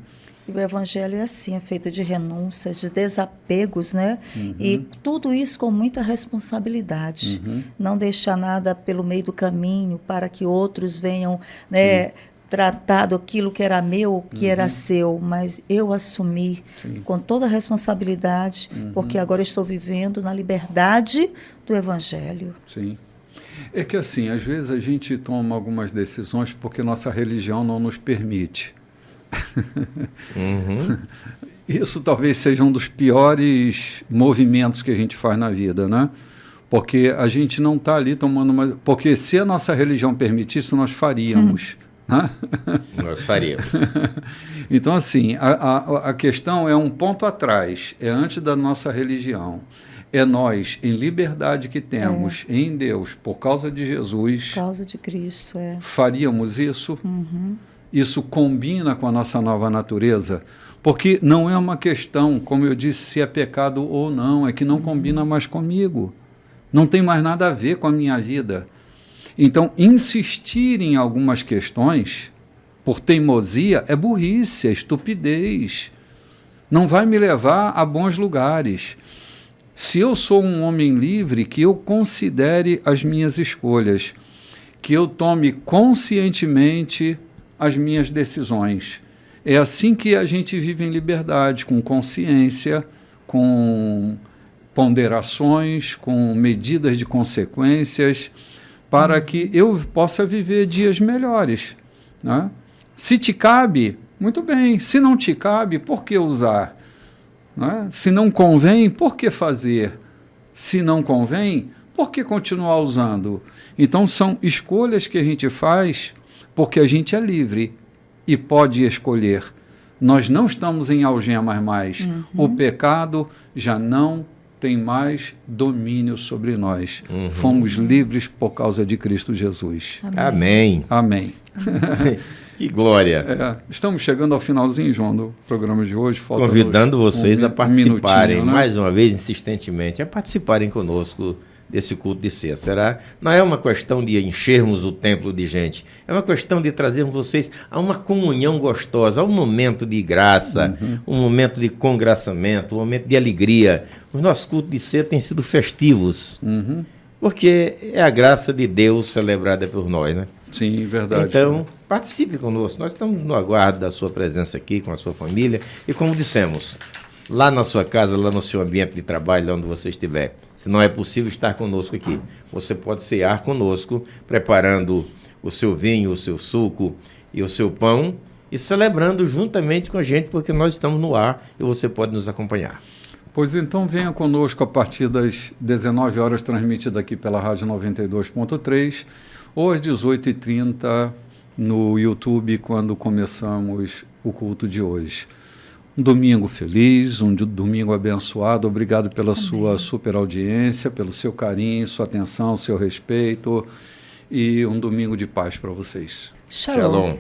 E o evangelho é assim, é feito de renúncias, de desapegos, né? E tudo isso com muita responsabilidade. Não deixar nada pelo meio do caminho para que outros venham, né, tratado aquilo que era meu, que era seu, mas eu assumi com toda a responsabilidade, porque agora estou vivendo na liberdade do evangelho. Sim. É que assim, às vezes a gente toma algumas decisões porque nossa religião não nos permite. Isso talvez seja um dos piores movimentos que a gente faz na vida, né? Porque a gente não está ali tomando uma... Porque se a nossa religião permitisse, nós faríamos. Né? Nós faríamos. Então, assim, a questão é um ponto atrás, é antes da nossa religião. É nós, em liberdade que temos em Deus, por causa de Jesus. Por causa de Cristo, faríamos isso? Isso combina com a nossa nova natureza? Porque não é uma questão, como eu disse, se é pecado ou não, é que não combina mais comigo. Não tem mais nada a ver com a minha vida. Então, insistir em algumas questões, por teimosia, é burrice, é estupidez. Não vai me levar a bons lugares. Se eu sou um homem livre, que eu considere as minhas escolhas, que eu tome conscientemente as minhas decisões. É assim que a gente vive em liberdade, com consciência, com ponderações, com medidas de consequências, para que eu possa viver dias melhores. Né? Se te cabe, muito bem. Se não te cabe, por que usar? Né? Se não convém, por que fazer? Se não convém, por que continuar usando? Então, são escolhas que a gente faz porque a gente é livre e pode escolher. Nós não estamos em algemas mais. O pecado já não tem mais domínio sobre nós. Fomos livres por causa de Cristo Jesus. Amém. Amém. Que glória. Estamos chegando ao finalzinho, João, do programa de hoje. Falta Convidando vocês a participarem, né? mais uma vez, insistentemente, a participarem conosco desse culto de ceia. Não é uma questão de enchermos o templo de gente, é uma questão de trazermos vocês a uma comunhão gostosa, a um momento de graça, um momento de congraçamento, um momento de alegria. Os nossos cultos de ceia têm sido festivos, porque é a graça de Deus celebrada por nós, né? Sim, verdade. Então, participe conosco. Nós estamos no aguardo da sua presença aqui com a sua família. E como dissemos, lá na sua casa, lá no seu ambiente de trabalho, lá onde você estiver, se não é possível estar conosco aqui, você pode cear conosco, preparando o seu vinho, o seu suco e o seu pão e celebrando juntamente com a gente, porque nós estamos no ar e você pode nos acompanhar. Pois então venha conosco a partir das 19 horas, transmitida aqui pela Rádio 92.3, ou às 18h30 no YouTube, quando começamos o culto de hoje. Um domingo feliz, um domingo abençoado. Obrigado pela sua super audiência, pelo seu carinho, sua atenção, seu respeito. E um domingo de paz para vocês. Shalom.